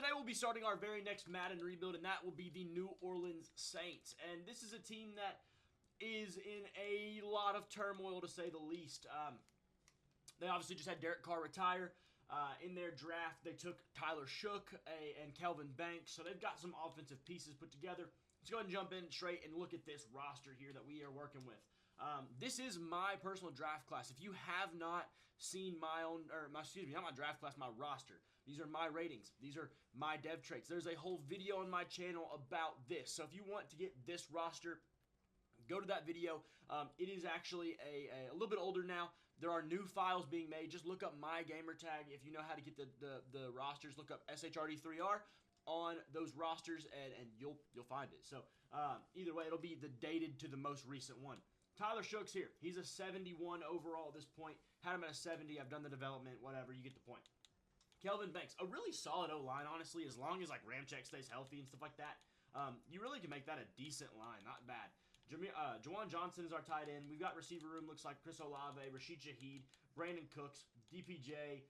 today we'll be starting our very next Madden rebuild, and that will be the New Orleans Saints. And this is a team that is in a lot of turmoil, to say the least. They obviously just had Derek Carr retire. In their draft, they took Tyler Shough and Kelvin Banks, so they've got some offensive pieces put together. Let's go ahead and jump in straight and look at this roster here that we are working with. This is my personal draft class. If you have not seen my own, excuse me, not my draft class, my roster. These are my ratings. These are my dev traits. There's a whole video on my channel about this. So if you want to get this roster, go to that video. It is actually a little bit older now. There are new files being made. Just look up my gamer tag. If you know how to get the rosters, look up SHRD3R on those rosters, and you'll find it. So either way, it'll be the dated to the most recent one. Tyler Shough's here. He's a 71 overall at this point. Had him at a 70. I've done the development, whatever. You get the point. Kelvin Banks, a really solid O-line, honestly, as long as like Ramczyk stays healthy and stuff like that. You really can make that a decent line. Not bad. Juwan Johnson is our tight end. We've got receiver room. Looks like Chris Olave, Rashid Shaheed, Brandon Cooks, DPJ,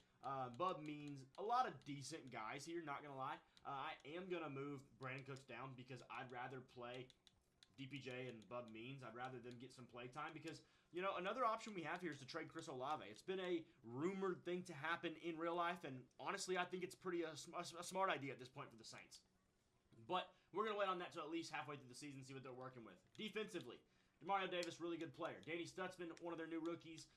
Bub Means. A lot of decent guys here, not going to lie. I am going to move Brandon Cooks down because I'd rather play DPJ and Bub Means. I'd rather them get some play time because, you know, another option we have here is to trade Chris Olave. It's been a rumored thing to happen in real life, and honestly, I think it's a smart idea at this point for the Saints. But we're going to wait on that till at least halfway through the season, see what they're working with. Defensively, Demario Davis, really good player. Danny Stutzman, one of their new rookies.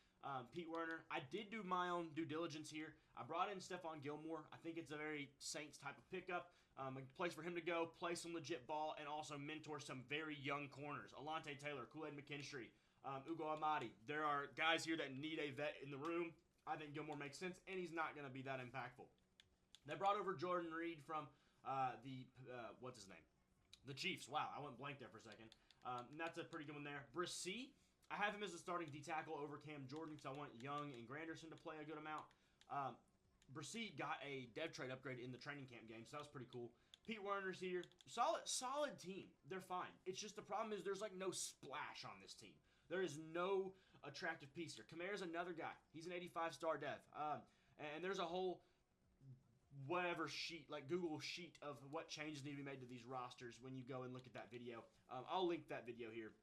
Pete Werner. I did do my own due diligence here. I brought in Stephon Gilmore. I think it's a very Saints type of pickup. A place for him to go, play some legit ball, and also mentor some very young corners. Alontae Taylor, Kool-Aid McKinstry, Ugo Amadi. There are guys here that need a vet in the room. I think Gilmore makes sense, and he's not going to be that impactful. They brought over Jordan Reed from what's his name? The Chiefs. Wow, I went blank there for a second. And that's a pretty good one there. Brissy, I have him as a starting D-tackle over Cam Jordan because I want Young and Granderson to play a good amount. Brissy got a dev trade upgrade in the training camp game, so that was pretty cool. Pete Werner's here. Solid team. They're fine. It's just the problem is there's like no splash on this team. There is no attractive piece here. Kamara's another guy. He's an 85-star dev. And there's a whole whatever sheet, like Google sheet of what changes need to be made to these rosters when you go and look at that video. I'll link that video here.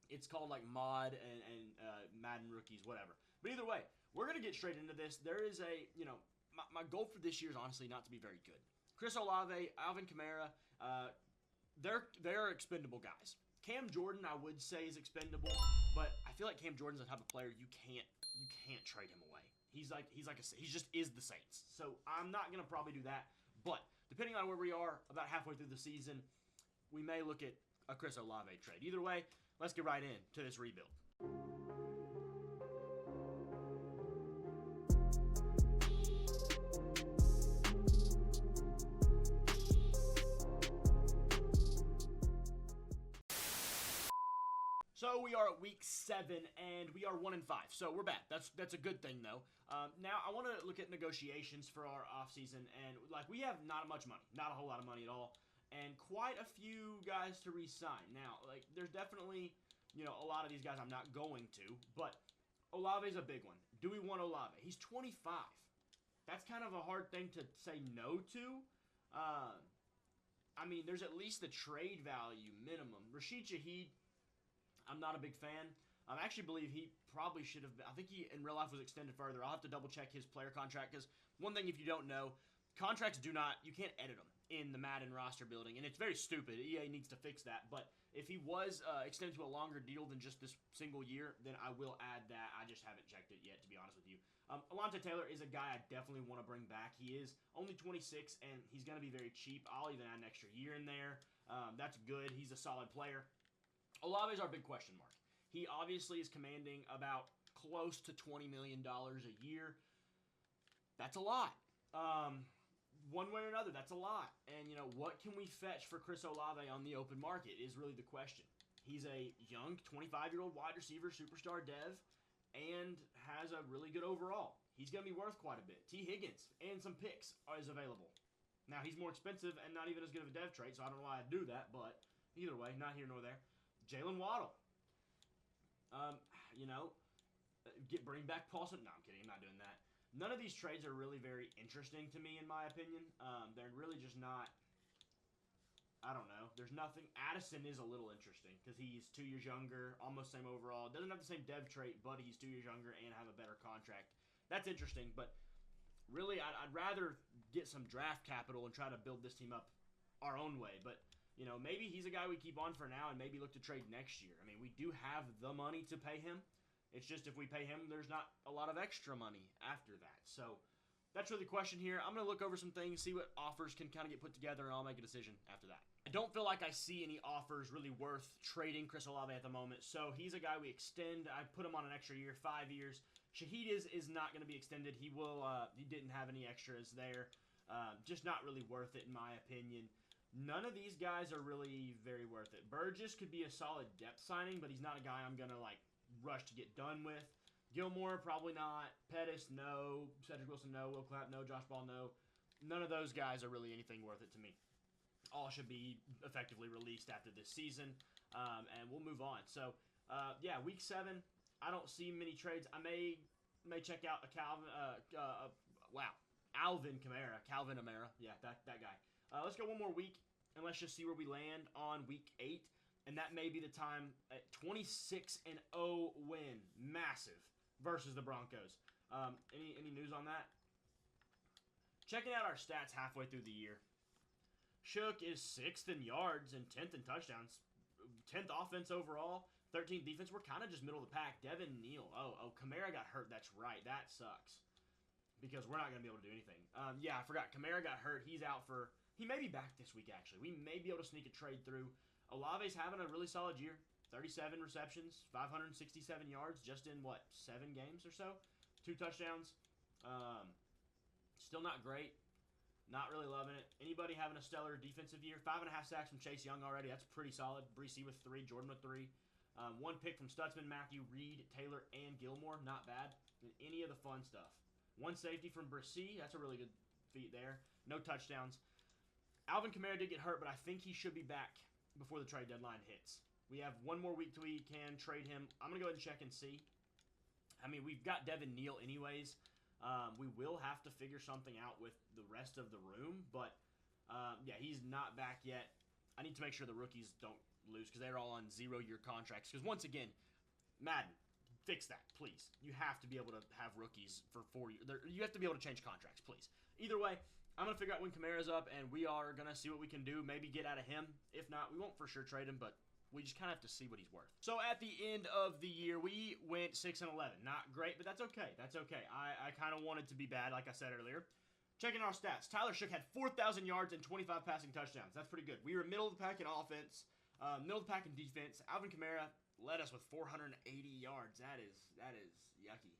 It's called like Mod and Madden Rookies, whatever. But either way, we're going to get straight into this. There is a, you know, my goal for this year is honestly not to be very good. Chris Olave, Alvin Kamara, they're expendable guys. Cam Jordan, I would say, is expendable, but I feel like Cam Jordan's the type of player you can't trade him away. He just is the Saints. So I'm not going to probably do that. But depending on where we are about halfway through the season, we may look at a Chris Olave trade. Either way, let's get right into this rebuild. So we are at week 7, and we are 1-5. So we're bad. That's a good thing, though. Now I want to look at negotiations for our offseason, and like we have not much money, not a whole lot of money at all, and quite a few guys to re-sign. Now, like there's definitely, you know, a lot of these guys I'm not going to, but Olave's a big one. Do we want Olave? He's 25. That's kind of a hard thing to say no to. I mean, there's at least the trade value minimum. Rashid Shaheed, I'm not a big fan. I actually believe he probably should have been. I think he, in real life, was extended further. I'll have to double-check his player contract because one thing, if you don't know, contracts you can't edit them in the Madden roster building, and it's very stupid. EA needs to fix that, but if he was extended to a longer deal than just this single year, then I will add that. I just haven't checked it yet, to be honest with you. Alontae Taylor is a guy I definitely want to bring back. He is only 26, and he's going to be very cheap. I'll even add an extra year in there. That's good. He's a solid player. Olave's our big question mark. He obviously is commanding about close to $20 million a year. That's a lot. One way or another, that's a lot. And, you know, what can we fetch for Chris Olave on the open market is really the question. He's a young 25-year-old wide receiver, superstar dev, and has a really good overall. He's going to be worth quite a bit. T. Higgins and some picks is available. Now, he's more expensive and not even as good of a dev trait, so I don't know why I'd do that, but either way, not here nor there. Jalen Waddle. You know, bring back Paulson. No, I'm kidding. I'm not doing that. None of these trades are really very interesting to me, in my opinion. They're really just not. I don't know. There's nothing. Addison is a little interesting because he's 2 years younger, almost same overall. Doesn't have the same dev trait, but he's 2 years younger and have a better contract. That's interesting, but really, I'd rather get some draft capital and try to build this team up our own way. But, you know, maybe he's a guy we keep on for now and maybe look to trade next year. I mean, we do have the money to pay him. It's just if we pay him, there's not a lot of extra money after that. So that's really the question here. I'm going to look over some things, see what offers can kind of get put together, and I'll make a decision after that. I don't feel like I see any offers really worth trading Chris Olave at the moment. So he's a guy we extend. I put him on an extra year, 5 years. Shaheed is not going to be extended. He didn't have any extras there. Just not really worth it in my opinion. None of these guys are really very worth it. Burgess could be a solid depth signing, but he's not a guy I'm going to like rush to get done with. Gilmore, probably not. Pettis, no. Cedric Wilson, no. Will Clapp, no. Josh Ball, no. None of those guys are really anything worth it to me. All should be effectively released after this season, and we'll move on. So, yeah, week 7, I don't see many trades. I may check out a Alvin Kamara. Yeah, that guy. Let's go one more week, and let's just see where we land on week 8, and that may be the time at 26-0 win, massive, versus the Broncos. Any news on that? Checking out our stats halfway through the year. Shough is 6th in yards and 10th in touchdowns. 10th offense overall, 13th defense. We're kind of just middle of the pack. Devin Neal. Oh, Kamara got hurt. That's right. That sucks. Because we're not going to be able to do anything. Yeah, I forgot. Kamara got hurt. He's out for... He may be back this week, actually. We may be able to sneak a trade through. Olave's having a really solid year. 37 receptions, 567 yards just in, 7 games or so? 2 touchdowns. Still not great. Not really loving it. Anybody having a stellar defensive year? 5.5 sacks from Chase Young already. That's pretty solid. Breesy with 3. Jordan with 3. 1 pick from Stutzman, Matthew, Reed, Taylor, and Gilmore. Not bad. And any of the fun stuff. 1 safety from Breesy. That's a really good feat there. No touchdowns. Alvin Kamara did get hurt, but I think he should be back before the trade deadline hits. We have 1 more week till we can trade him. I'm going to go ahead and check and see. I mean, we've got Devin Neal anyways. We will have to figure something out with the rest of the room, but yeah, he's not back yet. I need to make sure the rookies don't lose because they're all on 0-year contracts. Because once again, Madden, fix that, please. You have to be able to have rookies for 4 years. You have to be able to change contracts, please. Either way, I'm going to figure out when Kamara's up, and we are going to see what we can do. Maybe get out of him. If not, we won't for sure trade him, but we just kind of have to see what he's worth. So at the end of the year, we went 6-11. Not great, but that's okay. That's okay. I kind of wanted to be bad, like I said earlier. Checking our stats. Tyler Shough had 4,000 yards and 25 passing touchdowns. That's pretty good. We were middle of the pack in offense, middle of the pack in defense. Alvin Kamara led us with 480 yards. That is yucky.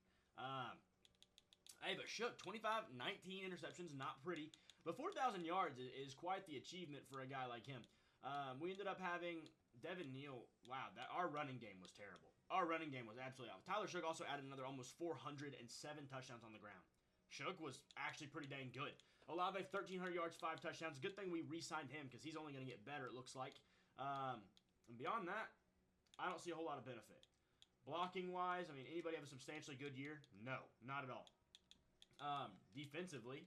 Hey, but Shough, 25, 19 interceptions, not pretty. But 4,000 yards is quite the achievement for a guy like him. We ended up having Devin Neal. Wow, our running game was terrible. Our running game was absolutely awful. Tyler Shough also added another almost 407 touchdowns on the ground. Shough was actually pretty dang good. Olave, 1,300 yards, 5 touchdowns. Good thing we re-signed him because he's only going to get better, it looks like. And beyond that, I don't see a whole lot of benefit. Blocking-wise, I mean, anybody have a substantially good year? No, not at all. Defensively,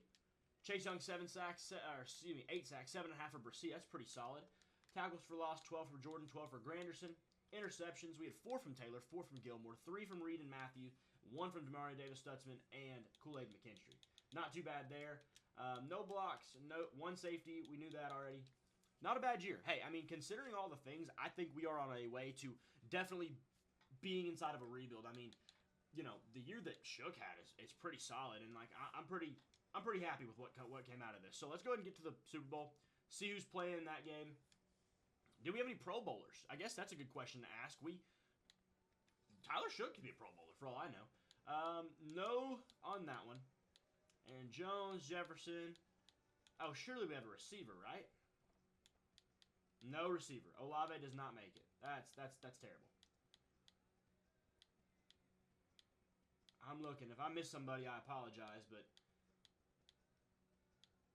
Chase Young, 8 sacks, 7.5 for Breesy. That's pretty solid. Tackles for loss, 12 for Jordan, 12 for Granderson. Interceptions, we had 4 from Taylor, 4 from Gilmore, 3 from Reed and Matthew, 1 from Demario Davis Stutzman, and Kool-Aid McKinstry. Not too bad there. No blocks, 1 safety. We knew that already. Not a bad year. Hey, I mean, considering all the things, I think we are on a way to definitely being inside of a rebuild. I mean, you know, the year that Shough had is pretty solid, and like I'm pretty happy with what came out of this. So let's go ahead and get to the Super Bowl. See who's playing in that game. Do we have any Pro Bowlers? I guess that's a good question to ask. Tyler Shough could be a Pro Bowler for all I know. No on that one. Aaron Jones, Jefferson. Oh, surely we have a receiver, right? No receiver. Olave does not make it. That's terrible. I'm looking. If I miss somebody, I apologize, but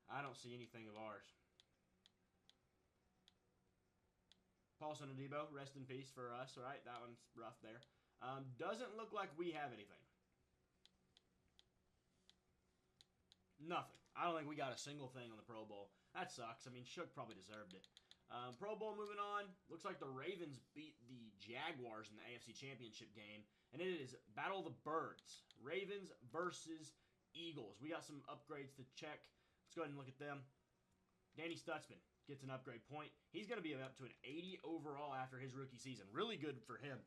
I don't see anything of ours. Paulson and Debo, rest in peace for us, right? That one's rough there. Doesn't look like we have anything. Nothing. I don't think we got a single thing on the Pro Bowl. That sucks. I mean, Shough probably deserved it. Pro Bowl moving on. Looks like the Ravens beat the Jaguars in the AFC Championship game. And it is Battle of the Birds. Ravens versus Eagles. We got some upgrades to check. Let's go ahead and look at them. Danny Stutzman gets an upgrade point. He's going to be up to an 80 overall after his rookie season. Really good for him.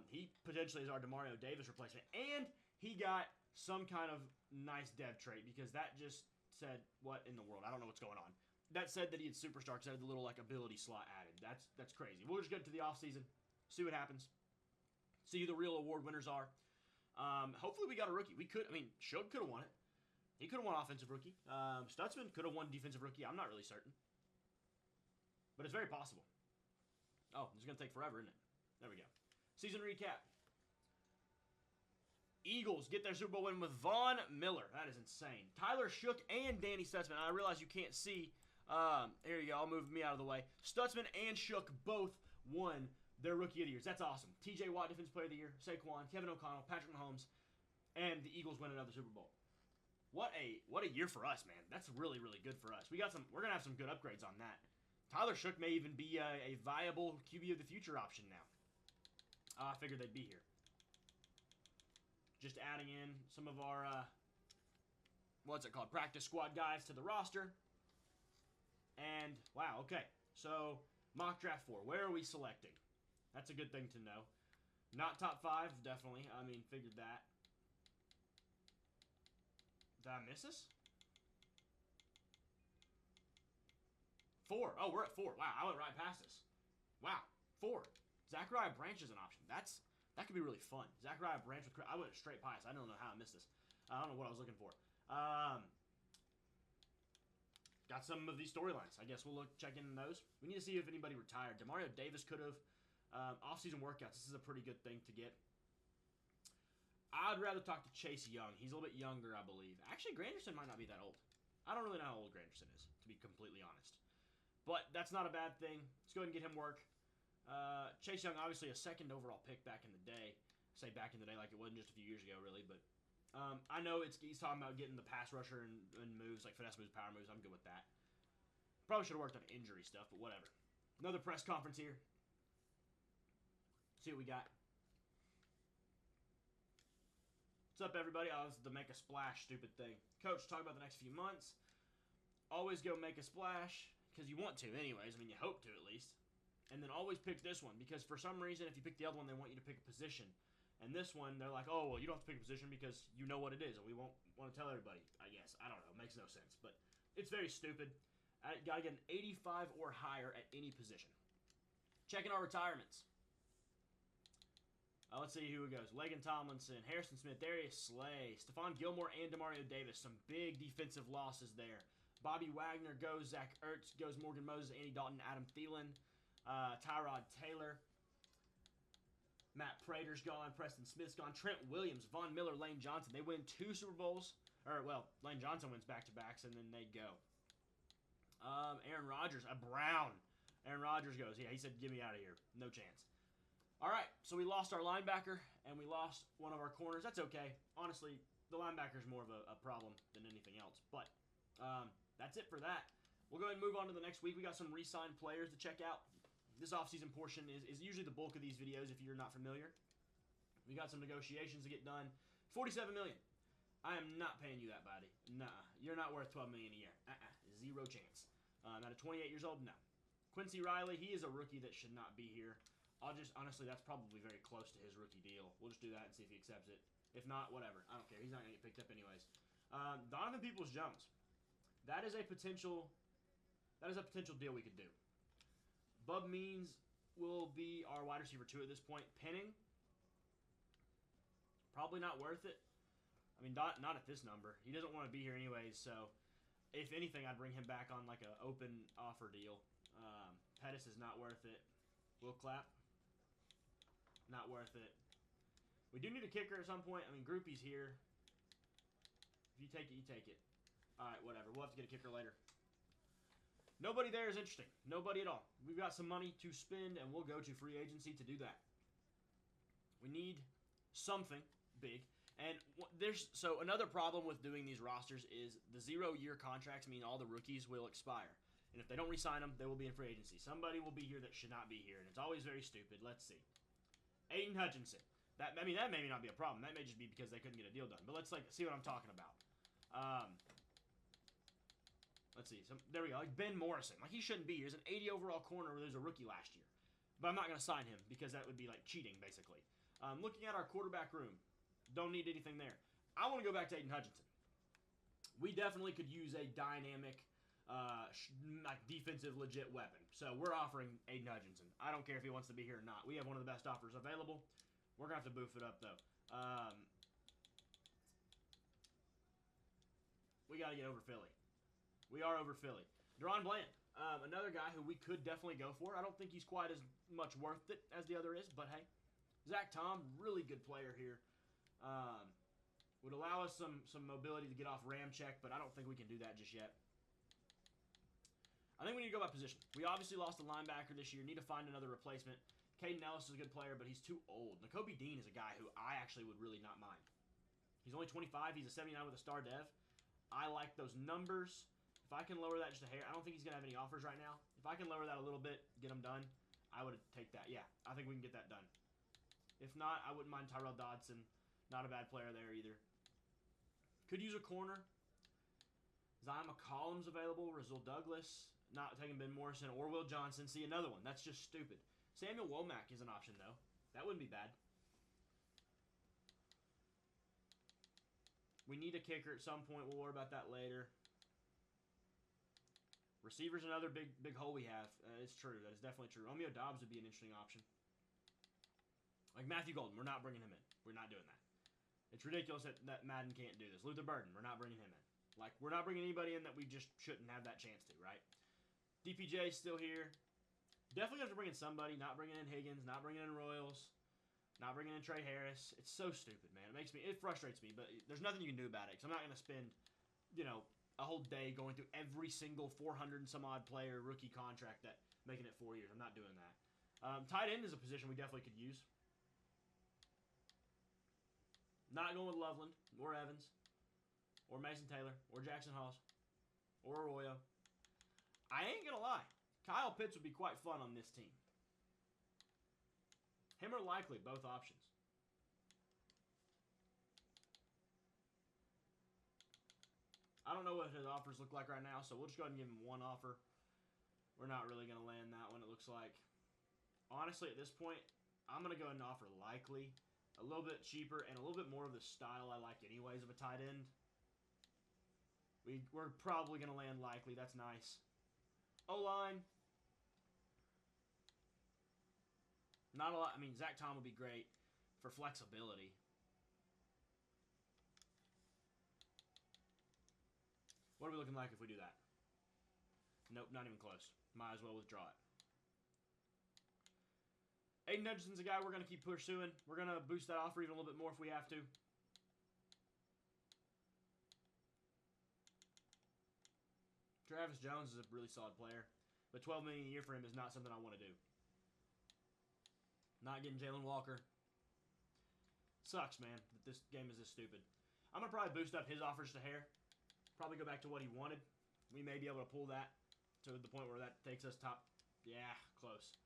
He potentially is our DeMario Davis replacement. And he got some kind of nice dev trait because that just said, what in the world? I don't know what's going on. That said that he had Superstar because I had the little like ability slot added. That's crazy. We'll just get to the offseason, see what happens, see who the real award winners are. Hopefully we got a rookie. We could, I mean, Shough could have won it. He could have won Offensive Rookie. Stutzman could have won Defensive Rookie. I'm not really certain. But it's very possible. Oh, it's going to take forever, isn't it? There we go. Season recap. Eagles get their Super Bowl win with Von Miller. That is insane. Tyler Shough and Danny Stutzman. I realize you can't see. Here you go. I'll move me out of the way. Stutzman and Shough both won their Rookie of the Years. That's awesome. TJ Watt, Defensive Player of the Year. Saquon, Kevin O'Connell, Patrick Mahomes, and the Eagles win another Super Bowl. What a year for us, man. That's really, really good for us. We're going to have some good upgrades on that. Tyler Shough may even be a viable QB of the future option now. I figured they'd be here. Just adding in some of our, practice squad guys to the roster. And, wow, okay. So, mock draft 4. Where are we selecting? That's a good thing to know. Not top 5, definitely. I mean, figured that. Did I miss us? 4. Oh, we're at 4. Wow, I went right past us. Wow, 4. Zachariah Branch is an option. That could be really fun. Zachariah Branch with... I went straight past. I don't know how I missed this. I don't know what I was looking for. Got some of these storylines. I guess we'll check in those. We need to see if anybody retired. DeMario Davis could have. Off-season workouts. This is a pretty good thing to get. I'd rather talk to Chase Young. He's a little bit younger, I believe. Actually, Granderson might not be that old. I don't really know how old Granderson is, to be completely honest. But that's not a bad thing. Let's go ahead and get him work. Chase Young, obviously a second overall pick back in the day. I say back in the day like it wasn't just a few years ago, really. But I know he's talking about getting the pass rusher and moves, like finesse moves, power moves. I'm good with that. Probably should have worked on injury stuff, but whatever. Another press conference here. See what we got. What's up, everybody? Oh, this is the make a splash stupid thing. Coach, talk about the next few months. Always go make a splash, because you want to anyways. I mean, you hope to at least. And then always pick this one, because for some reason, if you pick the other one, they want you to pick a position. And this one, they're like, oh, well, you don't have to pick a position because you know what it is, and we won't want to tell everybody, I guess. I don't know. It makes no sense. But it's very stupid. I got to get an 85 or higher at any position. Checking our retirements. Let's see who it goes. Lagan Tomlinson, Harrison Smith, Darius Slay, Stephon Gilmore, and DeMario Davis. Some big defensive losses there. Bobby Wagner goes, Zach Ertz goes, Morgan Moses, Andy Dalton, Adam Thielen, Tyrod Taylor, Matt Prater's gone, Preston Smith's gone, Trent Williams, Von Miller, Lane Johnson. They win 2 Super Bowls. Or, well, Lane Johnson wins back-to-backs, and then they go. Aaron Rodgers, Brown. Aaron Rodgers goes, yeah, he said, get me out of here. No chance. All right, so we lost our linebacker, and we lost one of our corners. That's okay. Honestly, the linebacker is more of a problem than anything else. But that's it for that. We'll go ahead and move on to the next week. We got some re-signed players to check out. This offseason portion is usually the bulk of these videos if you're not familiar. We got some negotiations to get done. $47 million. I am not paying you that, buddy. Nah, you're not worth $12 million a year. Zero chance. Out of 28 years old, no. Quincy Riley, he is a rookie that should not be here. Honestly, that's probably very close to his rookie deal. We'll just do that and see if he accepts it. If not, whatever. I don't care. He's not going to get picked up anyways. Donovan Peoples-Jones. That is a potential deal we could do. Bub Means will be our wide receiver 2 at this point. Penning, probably not worth it. I mean, not at this number. He doesn't want to be here anyways, so if anything, I'd bring him back on like an open offer deal. Pettis is not worth it. Will Clapp, not worth it. We do need a kicker at some point. I mean, Groupie's here. If you take it, you take it. All right, whatever. We'll have to get a kicker later. Nobody there is interesting. Nobody at all. We've got some money to spend, and we'll go to free agency to do that. We need something big. And so another problem with doing these rosters is the 0-year contracts mean all the rookies will expire. And if they don't re-sign them, they will be in free agency. Somebody will be here that should not be here, and it's always very stupid. Let's see. Aiden Hutchinson. That may not be a problem. That may just be because they couldn't get a deal done. But let's see what I'm talking about. Let's see. There we go. Like Ben Morrison. Like he shouldn't be here. He's an 80 overall corner where there's a rookie last year. But I'm not going to sign him because that would be like cheating, basically. Looking at our quarterback room. Don't need anything there. I want to go back to Aiden Hutchinson. We definitely could use a dynamic, like defensive legit weapon. So we're offering Aiden Hutchinson. I don't care if he wants to be here or not. We have one of the best offers available. We're going to have to boof it up, though. We got to get over Philly. We are over Philly. Deron Bland, another guy who we could definitely go for. I don't think he's quite as much worth it as the other is, but hey. Zach Tom, really good player here. Would allow us some mobility to get off ram check, but I don't think we can do that just yet. I think we need to go by position. We obviously lost a linebacker this year. Need to find another replacement. Caden Ellis is a good player, but he's too old. Nakobe Dean is a guy who I actually would really not mind. He's only 25. He's a 79 with a star dev. I like those numbers. If I can lower that just a hair, I don't think he's going to have any offers right now. If I can lower that a little bit, get him done, I would take that. Yeah, I think we can get that done. If not, I wouldn't mind Tyrell Dodson. Not a bad player there either. Could use a corner. Zion McCollum's available. Rasul Douglas. Not taking Ben Morrison or Will Johnson. See, another one. That's just stupid. Samuel Womack is an option, though. That wouldn't be bad. We need a kicker at some point. We'll worry about that later. Receiver's another big hole we have. It's true. That is definitely true. Romeo Dobbs would be an interesting option. Like Matthew Golden, we're not bringing him in. We're not doing that. It's ridiculous that Madden can't do this. Luther Burden, we're not bringing him in. Like, we're not bringing anybody in that we just shouldn't have that chance to, right? DPJ's still here. Definitely have to bring in somebody. Not bringing in Higgins. Not bringing in Royals. Not bringing in Trey Harris. It's so stupid, man. It frustrates me, but there's nothing you can do about it. Because I'm not going to spend, a whole day going through every single 400 and some odd player rookie contract that making it 4 years. I'm not doing that. Tight end is a position we definitely could use. Not going with Loveland or Evans or Mason Taylor or Jackson Hawes or Arroyo. I ain't going to lie. Kyle Pitts would be quite fun on this team. Him or Likely, both options. I don't know what his offers look like right now, so we'll just go ahead and give him one offer. We're not really going to land that one, it looks like. Honestly, at this point, I'm going to go ahead and offer Likely. A little bit cheaper and a little bit more of the style I like anyways of a tight end. We're probably going to land Likely. That's nice. O-line. Not a lot. I mean, Zach Tom would be great for flexibility. What are we looking like if we do that? Nope, not even close. Might as well withdraw it. Aiden Hutchinson's a guy we're going to keep pursuing. We're going to boost that offer even a little bit more if we have to. Travis Jones is a really solid player. But $12 million a year for him is not something I want to do. Not getting Jalen Walker. Sucks, man, that this game is this stupid. I'm going to probably boost up his offers to Hare. Probably go back to what he wanted. We may be able to pull that to the point where that takes us top. Yeah, close.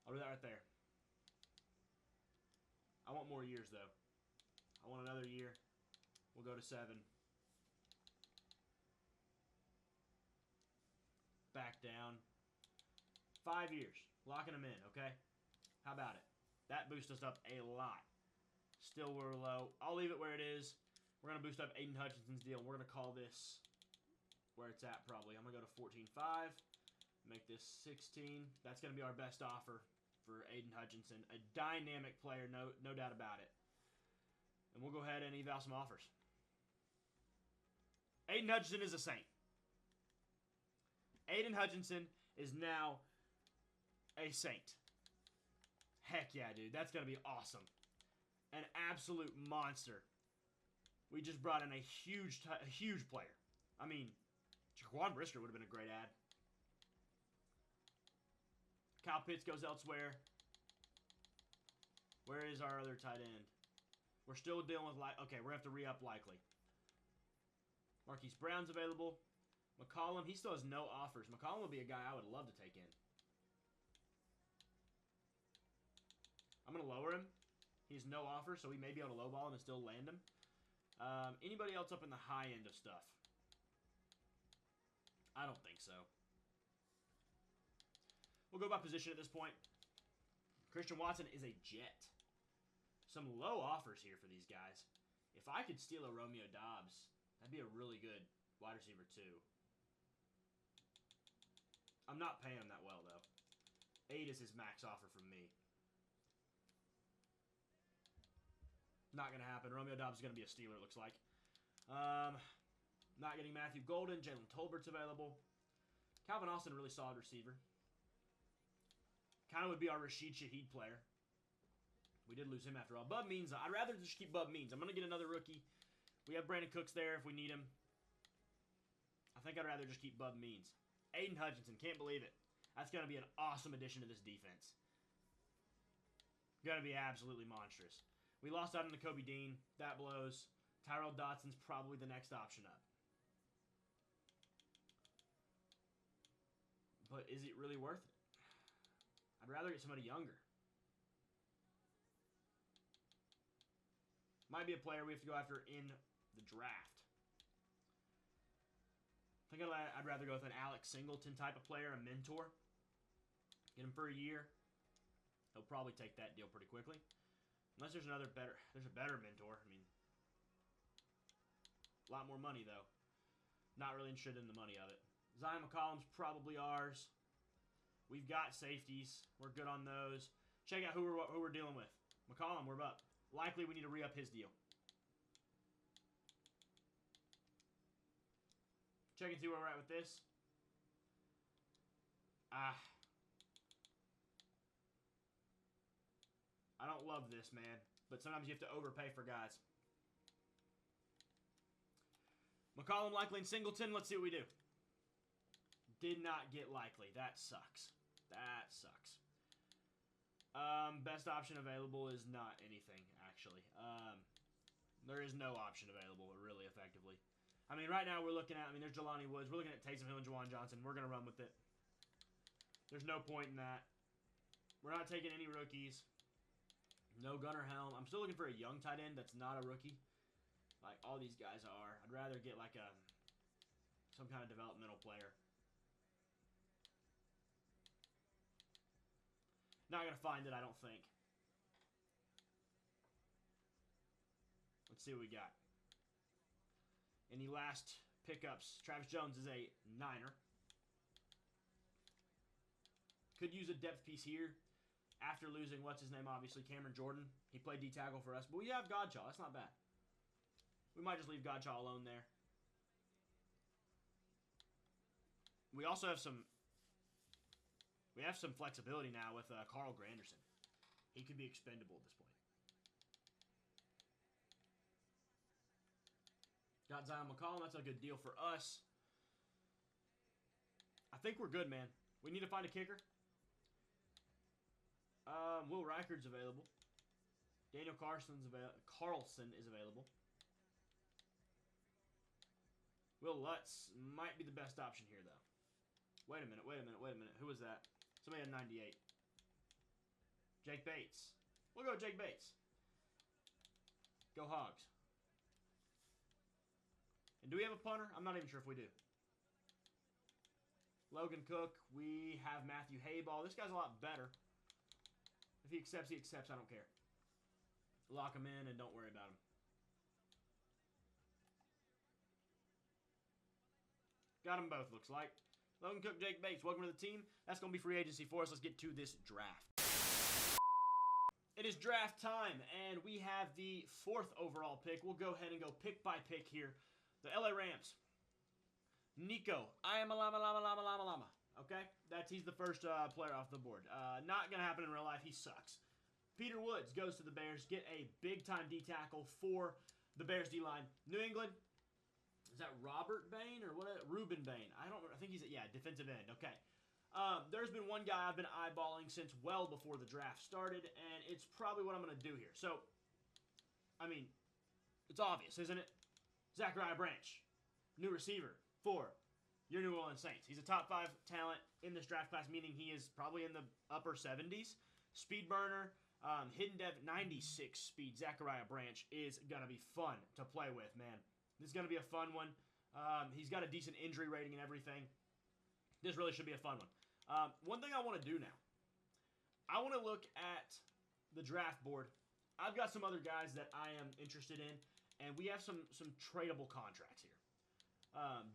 I'll do that right there. I want more years, though. I want another year. We'll go to 7. Back down. 5 years. Locking them in, okay? How about it? That boosts us up a lot. Still we're low. I'll leave it where it is. We're going to boost up Aiden Hutchinson's deal. We're going to call this where it's at probably. I'm going to go to 14.5. Make this 16. That's going to be our best offer for Aiden Hutchinson. A dynamic player, no doubt about it. And we'll go ahead and eval some offers. Aiden Hutchinson is a Saint. Aiden Hutchinson is now a Saint. Heck yeah, dude. That's going to be awesome. An absolute monster. We just brought in a huge player. I mean, Jaquan Brisker would have been a great ad. Kyle Pitts goes elsewhere. Where is our other tight end? We're still dealing with, okay, we're going to have to re-up likely. Marquise Brown's available. McCollum, he still has no offers. McCollum would be a guy I would love to take in. I'm going to lower him. He has no offer, so we may be able to lowball him and still land him. Anybody else up in the high end of stuff? I don't think so. We'll go by position at this point. Christian Watson is a Jet. Some low offers here for these guys. If I could steal a Romeo Doubs, that'd be a really good wide receiver too. I'm not paying him that well, though. 8 is his max offer from me. Not going to happen. Romeo Doubs is going to be a stealer, it looks like. Not getting Matthew Golden. Jalen Tolbert's available. Calvin Austin, really solid receiver. Kind of would be our Rashid Shaheed player. We did lose him after all. Bub Means, I'd rather just keep Bub Means. I'm going to get another rookie. We have Brandon Cooks there if we need him. I think I'd rather just keep Bub Means. Aiden Hutchinson, can't believe it. That's going to be an awesome addition to this defense. Going to be absolutely monstrous. We lost out on the Kobe Dean. That blows. Tyrell Dotson's probably the next option up. But is it really worth it? I'd rather get somebody younger. Might be a player we have to go after in the draft. I think I'd rather go with an Alex Singleton type of player, a mentor. Get him for a year. He'll probably take that deal pretty quickly. Unless there's a better mentor. I mean, a lot more money, though. Not really interested in the money of it. Zion McCollum's probably ours. We've got safeties. We're good on those. Check out who we're dealing with. McCollum, we're up. Likely we need to re-up his deal. Check and see where we're at with this. I don't love this, man. But sometimes you have to overpay for guys. McCollum, Likely, and Singleton. Let's see what we do. Did not get Likely. That sucks. That sucks. Best option available is not anything, actually. There is no option available, really, effectively. I mean, right now we're looking at, there's Jelani Woods. We're looking at Taysom Hill and Juwan Johnson. We're going to run with it. There's no point in that. We're not taking any rookies. No Gunnar Helm. I'm still looking for a young tight end that's not a rookie. Like all these guys are. I'd rather get like some kind of developmental player. Not going to find it, I don't think. Let's see what we got. Any last pickups? Travis Jones is a Niner. Could use a depth piece here. After losing, what's his name, obviously, Cameron Jordan. He played D-tackle for us. But we have Godchaux. That's not bad. We might just leave Godchaux alone there. We also have some... We have some flexibility now with Carl Granderson. He could be expendable at this point. Got Zion McCollum. That's a good deal for us. I think we're good, man. We need to find a kicker. Will Reichard's available. Daniel Carlson is available. Will Lutz might be the best option here, though. Wait a minute. Who was that? Somebody had 98. Jake Bates. We'll go with Jake Bates. Go Hogs. And do we have a punter? I'm not even sure if we do. Logan Cook. We have Matthew Hayball. This guy's a lot better. If he accepts, he accepts. I don't care. Lock him in and don't worry about him. Got them both, looks like. Logan Cook, Jake Bates, welcome to the team. That's going to be free agency for us. Let's get to this draft. It is draft time, and we have the 4th overall pick. We'll go ahead and go pick by pick here. The LA Rams. Nico. I am a llama. Okay? He's the first player off the board. Not going to happen in real life. He sucks. Peter Woods goes to the Bears. Get a big-time D-tackle for the Bears D-line. New England. Is that Robert Bain or what? Ruben Bain. I think he's, defensive end. Okay. There's been one guy I've been eyeballing since well before the draft started, and it's probably what I'm going to do here. So, I mean, it's obvious, isn't it? Zachariah Branch, new receiver for your New Orleans Saints. He's a top 5 talent in this draft class, meaning he is probably in the upper 70s. Speed burner, hidden depth, 96 speed. Zachariah Branch is going to be fun to play with, man. This is going to be a fun one. He's got a decent injury rating and everything. This really should be a fun one. One thing I want to do now, I want to look at the draft board. I've got some other guys that I am interested in, and we have some tradable contracts here.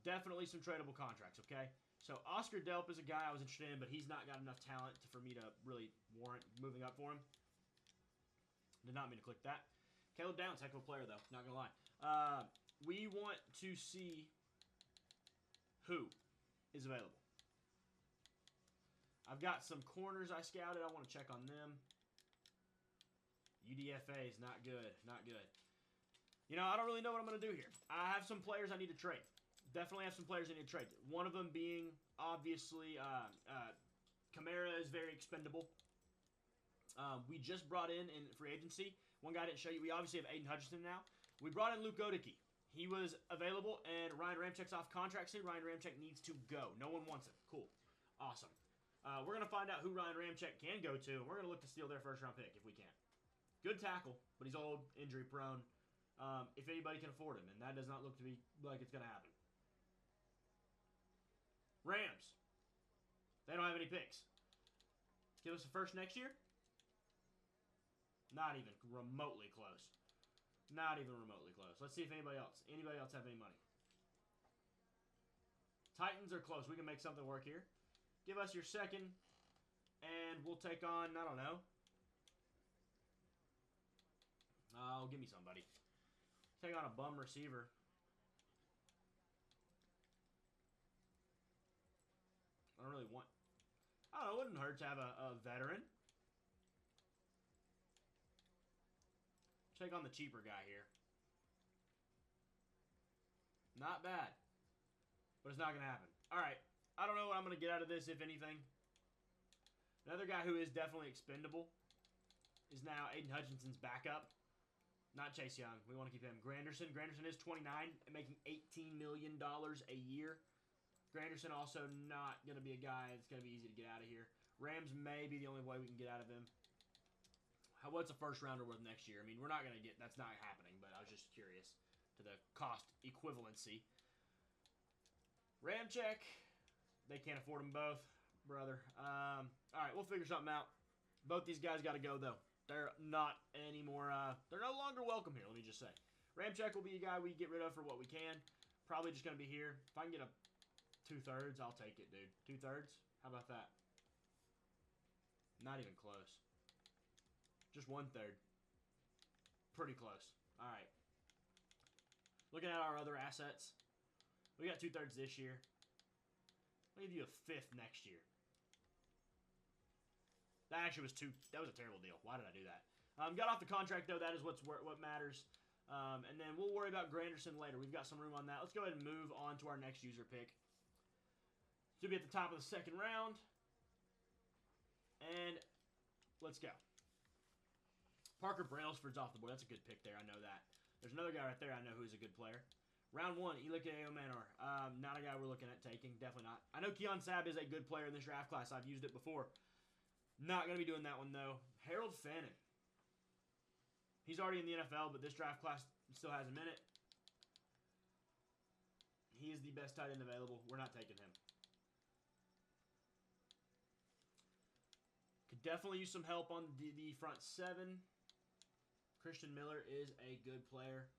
Definitely some tradable contracts, okay? So Oscar Delp is a guy I was interested in, but he's not got enough talent for me to really warrant moving up for him. Did not mean to click that. Caleb Downs, heck of a player, though. Not going to lie. We want to see who is available. I've got some corners I scouted. I want to check on them. UDFA is not good. Not good. You know, I don't really know what I'm going to do here. I have some players I need to trade. Definitely have some players I need to trade. One of them being, obviously, Kamara is very expendable. We just brought in free agency. One guy I didn't show you. We obviously have Aiden Hutchinson now. We brought in Luke Godicke. He was available, and Ryan Ramczyk's off contract. Say Ryan Ramczyk needs to go. No one wants him. Cool. Awesome. We're going to find out who Ryan Ramczyk can go to, and we're going to look to steal their first-round pick if we can. Good tackle, but he's old, injury-prone. If anybody can afford him, and that does not look to be like it's going to happen. Rams. They don't have any picks. Give us a first next year? Not even remotely close. Not even remotely close. Let's see if anybody else have any money. Titans are close. We can make something work here. Give us your second, and we'll take on, I don't know. Oh, give me somebody. Take on a bum receiver. I don't really want... I don't know, it wouldn't hurt to have a veteran. Take on the cheaper guy here. Not bad. But it's not going to happen. Alright. I don't know what I'm going to get out of this, if anything. Another guy who is definitely expendable is now Aiden Hutchinson's backup. Not Chase Young. We want to keep him. Granderson. Granderson is 29 and making $18 million a year. Granderson also not going to be a guy that's going to be easy to get out of here. Rams may be the only way we can get out of him. What's a first rounder worth next year? I mean, we're not going to get... That's not happening, but I was just curious to the cost equivalency. Ramczyk. They can't afford them both, brother. All right, we'll figure something out. Both these guys got to go, though. They're not anymore... they're no longer welcome here, let me just say. Ramczyk will be a guy we get rid of for what we can. Probably just going to be here. If I can get a 2/3, I'll take it, dude. 2/3? How about that? Not even close. Just 1/3. Pretty close. All right. Looking at our other assets. We got 2/3 this year. I'll give you a 5th next year. That actually was that was a terrible deal. Why did I do that? Got off the contract, though. That is what matters. And then we'll worry about Granderson later. We've got some room on that. Let's go ahead and move on to our next user pick. Should be at the top of the second round. And let's go. Parker Brailsford's off the board. That's a good pick there. I know that. There's another guy right there I know who's a good player. Round 1, Elike Omenor. Not a guy we're looking at taking. Definitely not. I know Keon Sabb is a good player in this draft class. I've used it before. Not going to be doing that one, though. Harold Fannin. He's already in the NFL, but this draft class still has him in it. He is the best tight end available. We're not taking him. Could definitely use some help on the front 7. Christian Miller is a good player.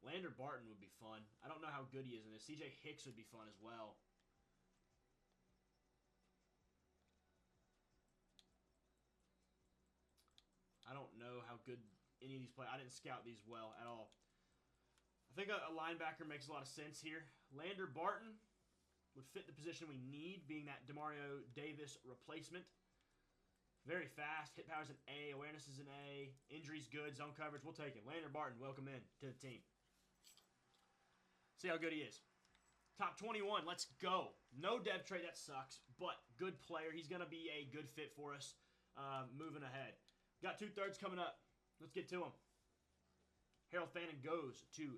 Lander Barton would be fun. I don't know how good he is in this. CJ Hicks would be fun as well. I don't know how good any of these play. I didn't scout these well at all. I think a linebacker makes a lot of sense here. Lander Barton would fit the position we need, being that Demario Davis replacement. Very fast. Hit power's an A. Awareness is an A. Injuries good. Zone coverage. We'll take him. Lander Barton, welcome in to the team. See how good he is. Top 21. Let's go. No depth trade. That sucks. But good player. He's going to be a good fit for us moving ahead. Got 2/3 coming up. Let's get to them. Harold Fannin goes to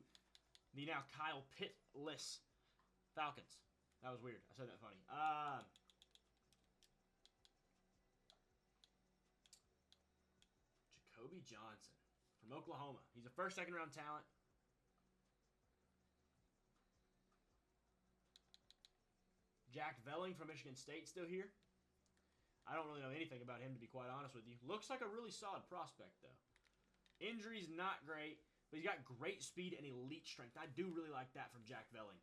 the now Kyle Pittless Falcons. That was weird. I said that funny. Jacoby Johnson from Oklahoma. He's a first, second round talent. Jack Velling from Michigan State still here. I don't really know anything about him, to be quite honest with you. Looks like a really solid prospect, though. Injuries, not great, but he's got great speed and elite strength. I do really like that from Jack Velling.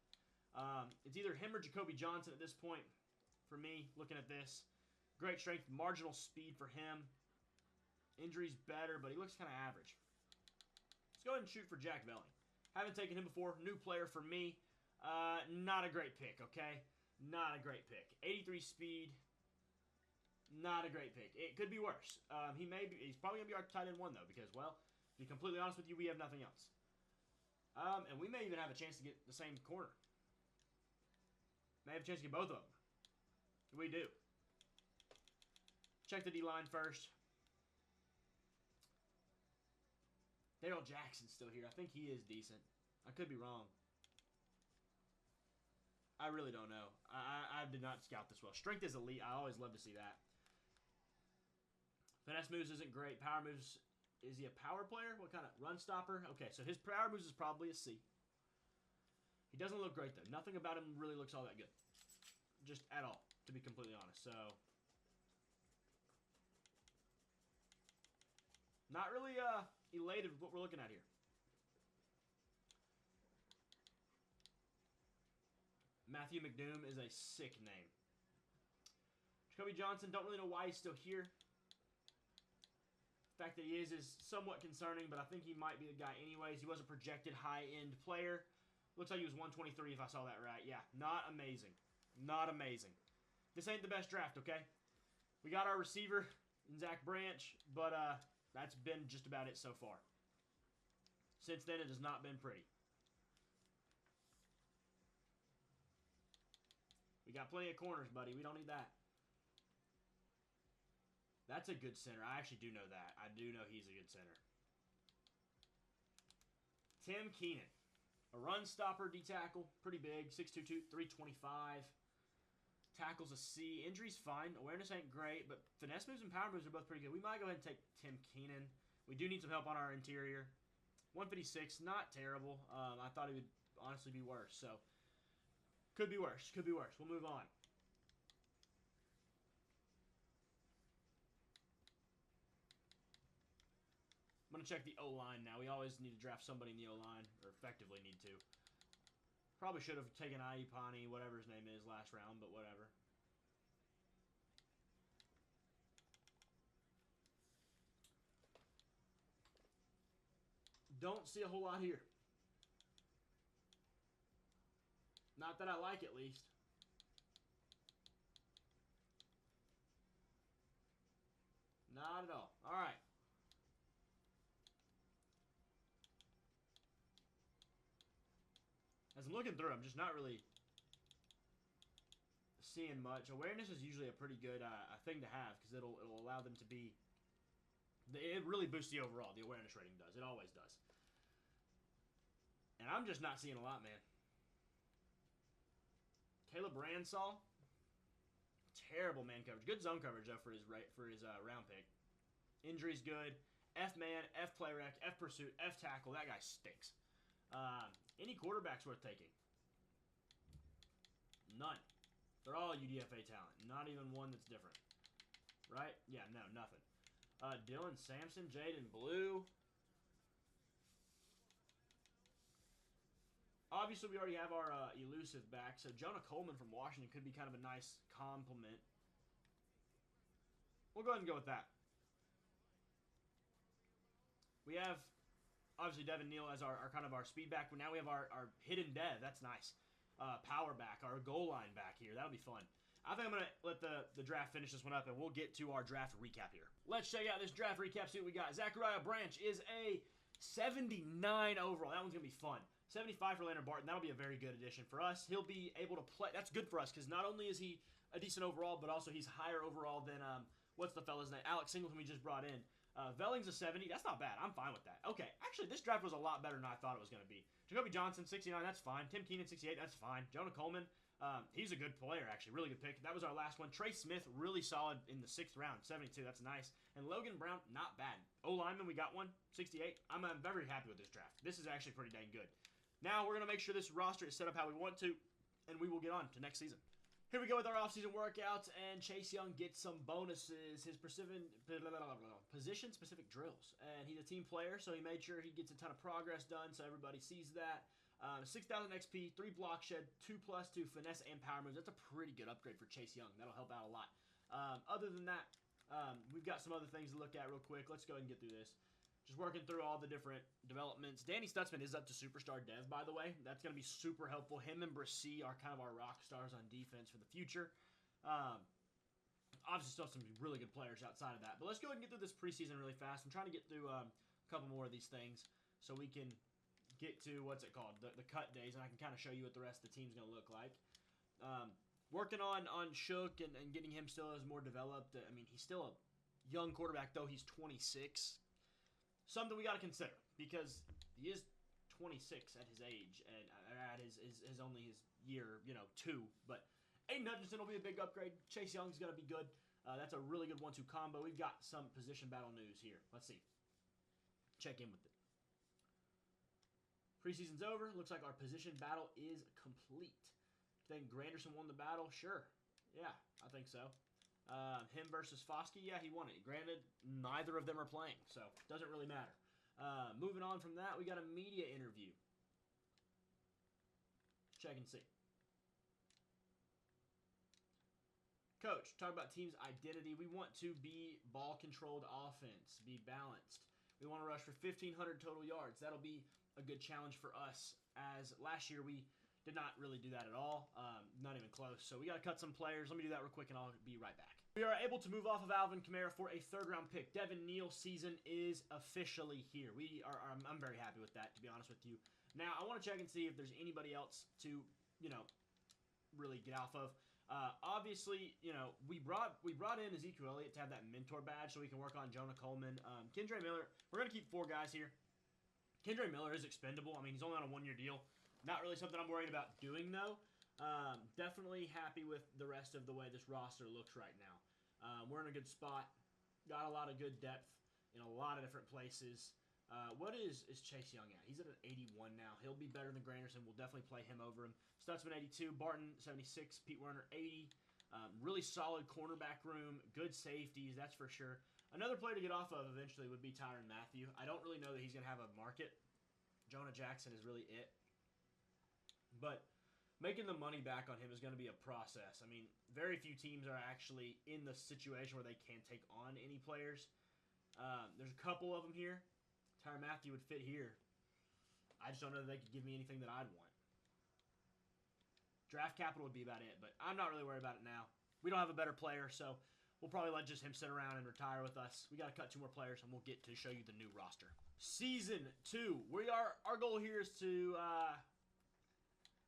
It's either him or Jacoby Johnson at this point for me, looking at this. Great strength, marginal speed for him. Injuries better, but he looks kind of average. Let's go ahead and shoot for Jack Velling. Haven't taken him before. New player for me. Not a great pick, okay? Not a great pick. 83 speed. Not a great pick. It could be worse. He's probably going to be our tight end 1, though, because, well, to be completely honest with you, we have nothing else. And we may even have a chance to get the same corner. May have a chance to get both of them. We do. Check the D-line first. Darrell Jackson's still here. I think he is decent. I could be wrong. I really don't know. I did not scout this well. Strength is elite. I always love to see that. Finesse moves isn't great. Power moves, is he a power player? What kind of run stopper? Okay, so his power moves is probably a C. He doesn't look great, though. Nothing about him really looks all that good. Just at all, to be completely honest. So, not really elated with what we're looking at here. Matthew McDoom is a sick name. Jacoby Johnson, don't really know why he's still here. The fact that he is somewhat concerning, but I think he might be the guy anyways. He was a projected high-end player. Looks like he was 123 if I saw that right. Yeah, not amazing. Not amazing. This ain't the best draft, okay? We got our receiver in Zach Branch, but that's been just about it so far. Since then, it has not been pretty. We got plenty of corners, buddy. We don't need that. That's a good center. I actually do know that. I do know he's a good center. Tim Keenan. A run stopper, D-tackle. Pretty big. 6'2", 325. Tackle's a C. Injury's fine. Awareness ain't great, but finesse moves and power moves are both pretty good. We might go ahead and take Tim Keenan. We do need some help on our interior. 156, not terrible. I thought it would honestly be worse, so could be worse. Could be worse. We'll move on. I'm going to check the O-line now. We always need to draft somebody in the O-line, or effectively need to. Probably should have taken Iapani, whatever his name is, last round, but whatever. Don't see a whole lot here. Not that I like, at least. Not at all. All right. As I'm looking through, I'm just not really seeing much. Awareness is usually a pretty good thing to have because it'll allow them to be. It really boosts the overall. The awareness rating does. It always does. And I'm just not seeing a lot, man. Caleb Ransall, terrible man coverage. Good zone coverage though for his round pick. Injuries good. F man, F play rec, F pursuit, F tackle. That guy stinks. Any quarterbacks worth taking? None. They're all UDFA talent. Not even one that's different. Right? Yeah, no, nothing. Dylan Sampson, Jaden Blue. Obviously, we already have our elusive back, so Jonah Coleman from Washington could be kind of a nice compliment. We'll go ahead and go with that. We have, obviously, Devin Neal as our kind of our speed back, but now we have our hidden dev. That's nice. Power back, our goal line back here. That'll be fun. I think I'm going to let the draft finish this one up, and we'll get to our draft recap here. Let's check out this draft recap, see what we got. Zachariah Branch is a 79 overall. That one's going to be fun. 75 for Leonard Barton. That'll be a very good addition for us. He'll be able to play. That's good for us because not only is he a decent overall, but also he's higher overall than, what's the fella's name? Alex Singleton we just brought in. Velling's a 70. That's not bad. I'm fine with that. Okay, actually, this draft was a lot better than I thought it was going to be. Jacoby Johnson, 69. That's fine. Tim Keenan, 68. That's fine. Jonah Coleman, he's a good player, actually. Really good pick. That was our last one. Trey Smith, really solid in the 6th round. 72. That's nice. And Logan Brown, not bad. O-lineman, we got one. 68. I'm very happy with this draft. This is actually pretty dang good. Now, we're going to make sure this roster is set up how we want to, and we will get on to next season. Here we go with our offseason workouts, and Chase Young gets some bonuses. His position-specific drills. And he's a team player, so he made sure he gets a ton of progress done, so everybody sees that. 6,000 XP, 3 block shed, 2+2 finesse and power moves. That's a pretty good upgrade for Chase Young. That'll help out a lot. Other than that, we've got some other things to look at real quick. Let's go ahead and get through this. Just working through all the different developments. Danny Stutzman is up to Superstar Dev, by the way. That's going to be super helpful. Him and Brissy are kind of our rock stars on defense for the future. Obviously, still some really good players outside of that. But let's go ahead and get through this preseason really fast. I'm trying to get through a couple more of these things so we can get to, what's it called, the cut days, and I can kind of show you what the rest of the team's going to look like. Working on Shough and getting him still as more developed. I mean, he's still a young quarterback, though. He's 26. Something we got to consider, because he is 26 at his age, and at his only his year, 2. But Aiden Hutchinson will be a big upgrade. Chase Young's going to be good. That's a really good 1-2 combo. We've got some position battle news here. Let's see. Check in with it. Preseason's over. Looks like our position battle is complete. Think Granderson won the battle? Sure. Yeah, I think so. Him versus Foskey, yeah, he won it. Granted, neither of them are playing, so it doesn't really matter. Moving on from that, we got a media interview. Check and see. Coach, talk about team's identity. We want to be ball-controlled offense, be balanced. We want to rush for 1,500 total yards. That'll be a good challenge for us, as last year we did not really do that at all. Not even close. So we got to cut some players. Let me do that real quick, and I'll be right back. We are able to move off of Alvin Kamara for a 3rd-round pick. Devin Neal season is officially here. I'm very happy with that, to be honest with you. Now, I want to check and see if there's anybody else to, really get off of. Obviously, we brought in Ezekiel Elliott to have that mentor badge so we can work on Jonah Coleman. Kendre Miller, we're going to keep 4 guys here. Kendre Miller is expendable. I mean, he's only on a 1-year deal. Not really something I'm worried about doing, though. Definitely happy with the rest of the way this roster looks right now. We're in a good spot. Got a lot of good depth in a lot of different places. What is Chase Young at? He's at an 81 now. He'll be better than Granderson. We'll definitely play him over him. Stutzman 82, Barton 76, Pete Werner 80. Really solid cornerback room. Good safeties, that's for sure. Another player to get off of eventually would be Tyrann Mathieu. I don't really know that he's going to have a market. Jonah Jackson is really it. But making the money back on him is going to be a process. I mean, very few teams are actually in the situation where they can take on any players. There's a couple of them here. Tyrann Mathieu would fit here. I just don't know that they could give me anything that I'd want. Draft capital would be about it, but I'm not really worried about it now. We don't have a better player, so we'll probably let just him sit around and retire with us. We got to cut 2 more players, and we'll get to show you the new roster. Season 2. Our goal here is to...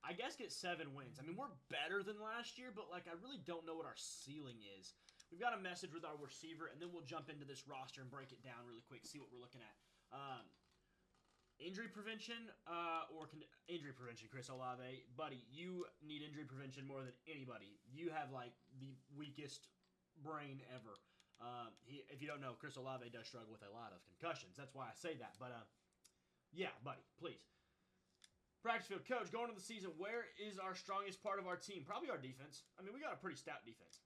I guess get 7 wins. I mean, we're better than last year, but, I really don't know what our ceiling is. We've got a message with our receiver, and then we'll jump into this roster and break it down really quick, see what we're looking at. Injury prevention, injury prevention, Chris Olave. Buddy, you need injury prevention more than anybody. You have, the weakest brain ever. If you don't know, Chris Olave does struggle with a lot of concussions. That's why I say that. But, yeah, buddy, please. Practice field. Coach, going into the season, where is our strongest part of our team? Probably our defense. I mean, we got a pretty stout defense.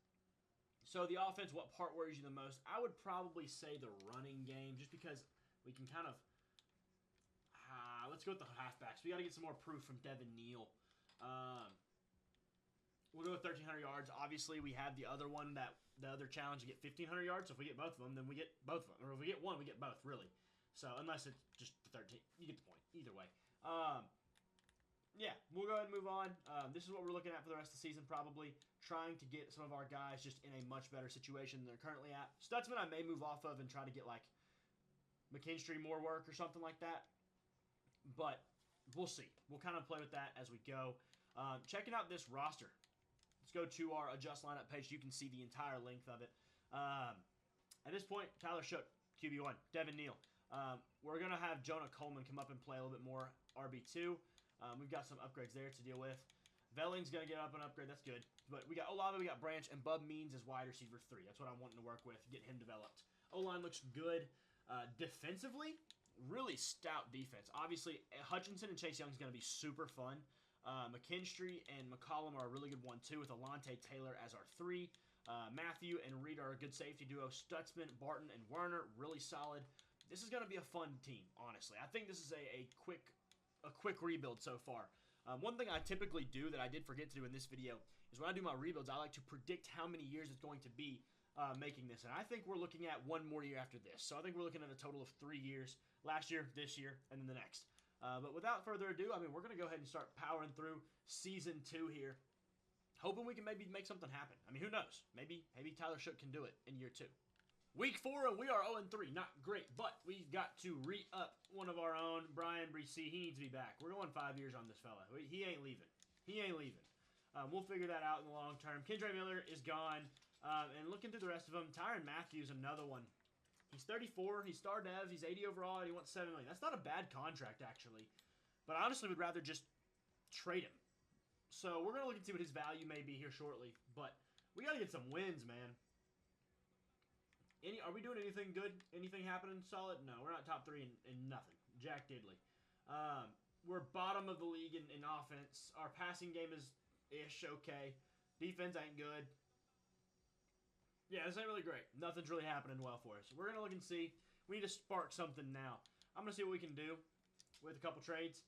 So the offense, what part worries you the most? I would probably say the running game, just because we can kind of... let's go with the halfbacks. We got to get some more proof from Devin Neal. We'll go with 1,300 yards. Obviously, we have the other one, the other challenge to get 1,500 yards. So if we get both of them, then we get both of them. Or if we get one, we get both, really. So unless it's just the 13. You get the point. Either way. Yeah, we'll go ahead and move on. This is what we're looking at for the rest of the season, probably. Trying to get some of our guys just in a much better situation than they're currently at. Stutzman I may move off of and try to get, McKinstry more work or something like that. But we'll see. We'll kind of play with that as we go. Checking out this roster. Let's go to our adjust lineup page. You can see the entire length of it. At this point, Tyler Shough, QB1, Devin Neal. We're going to have Jonah Coleman come up and play a little bit more RB2. We've got some upgrades there to deal with. Velling's going to get up and upgrade. That's good. But we got Olave, we got Branch, and Bub Means as wide receiver 3. That's what I'm wanting to work with, get him developed. O-line looks good. Defensively, really stout defense. Obviously, Hutchinson and Chase Young is going to be super fun. McKinstry and McCollum are a really good one, too, with Alontae Taylor as our 3. Matthew and Reed are a good safety duo. Stutzman, Barton, and Werner, really solid. This is going to be a fun team, honestly. I think this is a quick rebuild so far. One thing I typically do that I did forget to do in this video is when I do my rebuilds, I like to predict how many years it's going to be making this. And I think we're looking at 1 more year after this. So I think we're looking at a total of 3 years. Last year, this year, and then the next. But without further ado, I mean, we're going to go ahead and start powering through Season 2 here. Hoping we can maybe make something happen. I mean, who knows? Maybe Tyler Shough can do it in year 2. Week 4, and we are 0-3. Not great, but we've got to re-up one of our own, Brian Bresee. He needs to be back. We're going 5 years on this fella. He ain't leaving. He ain't leaving. We'll figure that out in the long term. Kendre Miller is gone. And looking through the rest of them, Tyrann Mathieu, another one. He's 34. He's star dev. He's 80 overall, and he wants $7 million. That's not a bad contract, actually. But I honestly would rather just trade him. So we're going to look and see what his value may be here shortly. But we got to get some wins, man. Are we doing anything good? Anything happening solid? No, we're not top 3 in nothing. Jack Diddley. We're bottom of the league in offense. Our passing game is ish okay. Defense ain't good. Yeah, this ain't really great. Nothing's really happening well for us. We're going to look and see. We need to spark something now. I'm going to see what we can do with a couple trades.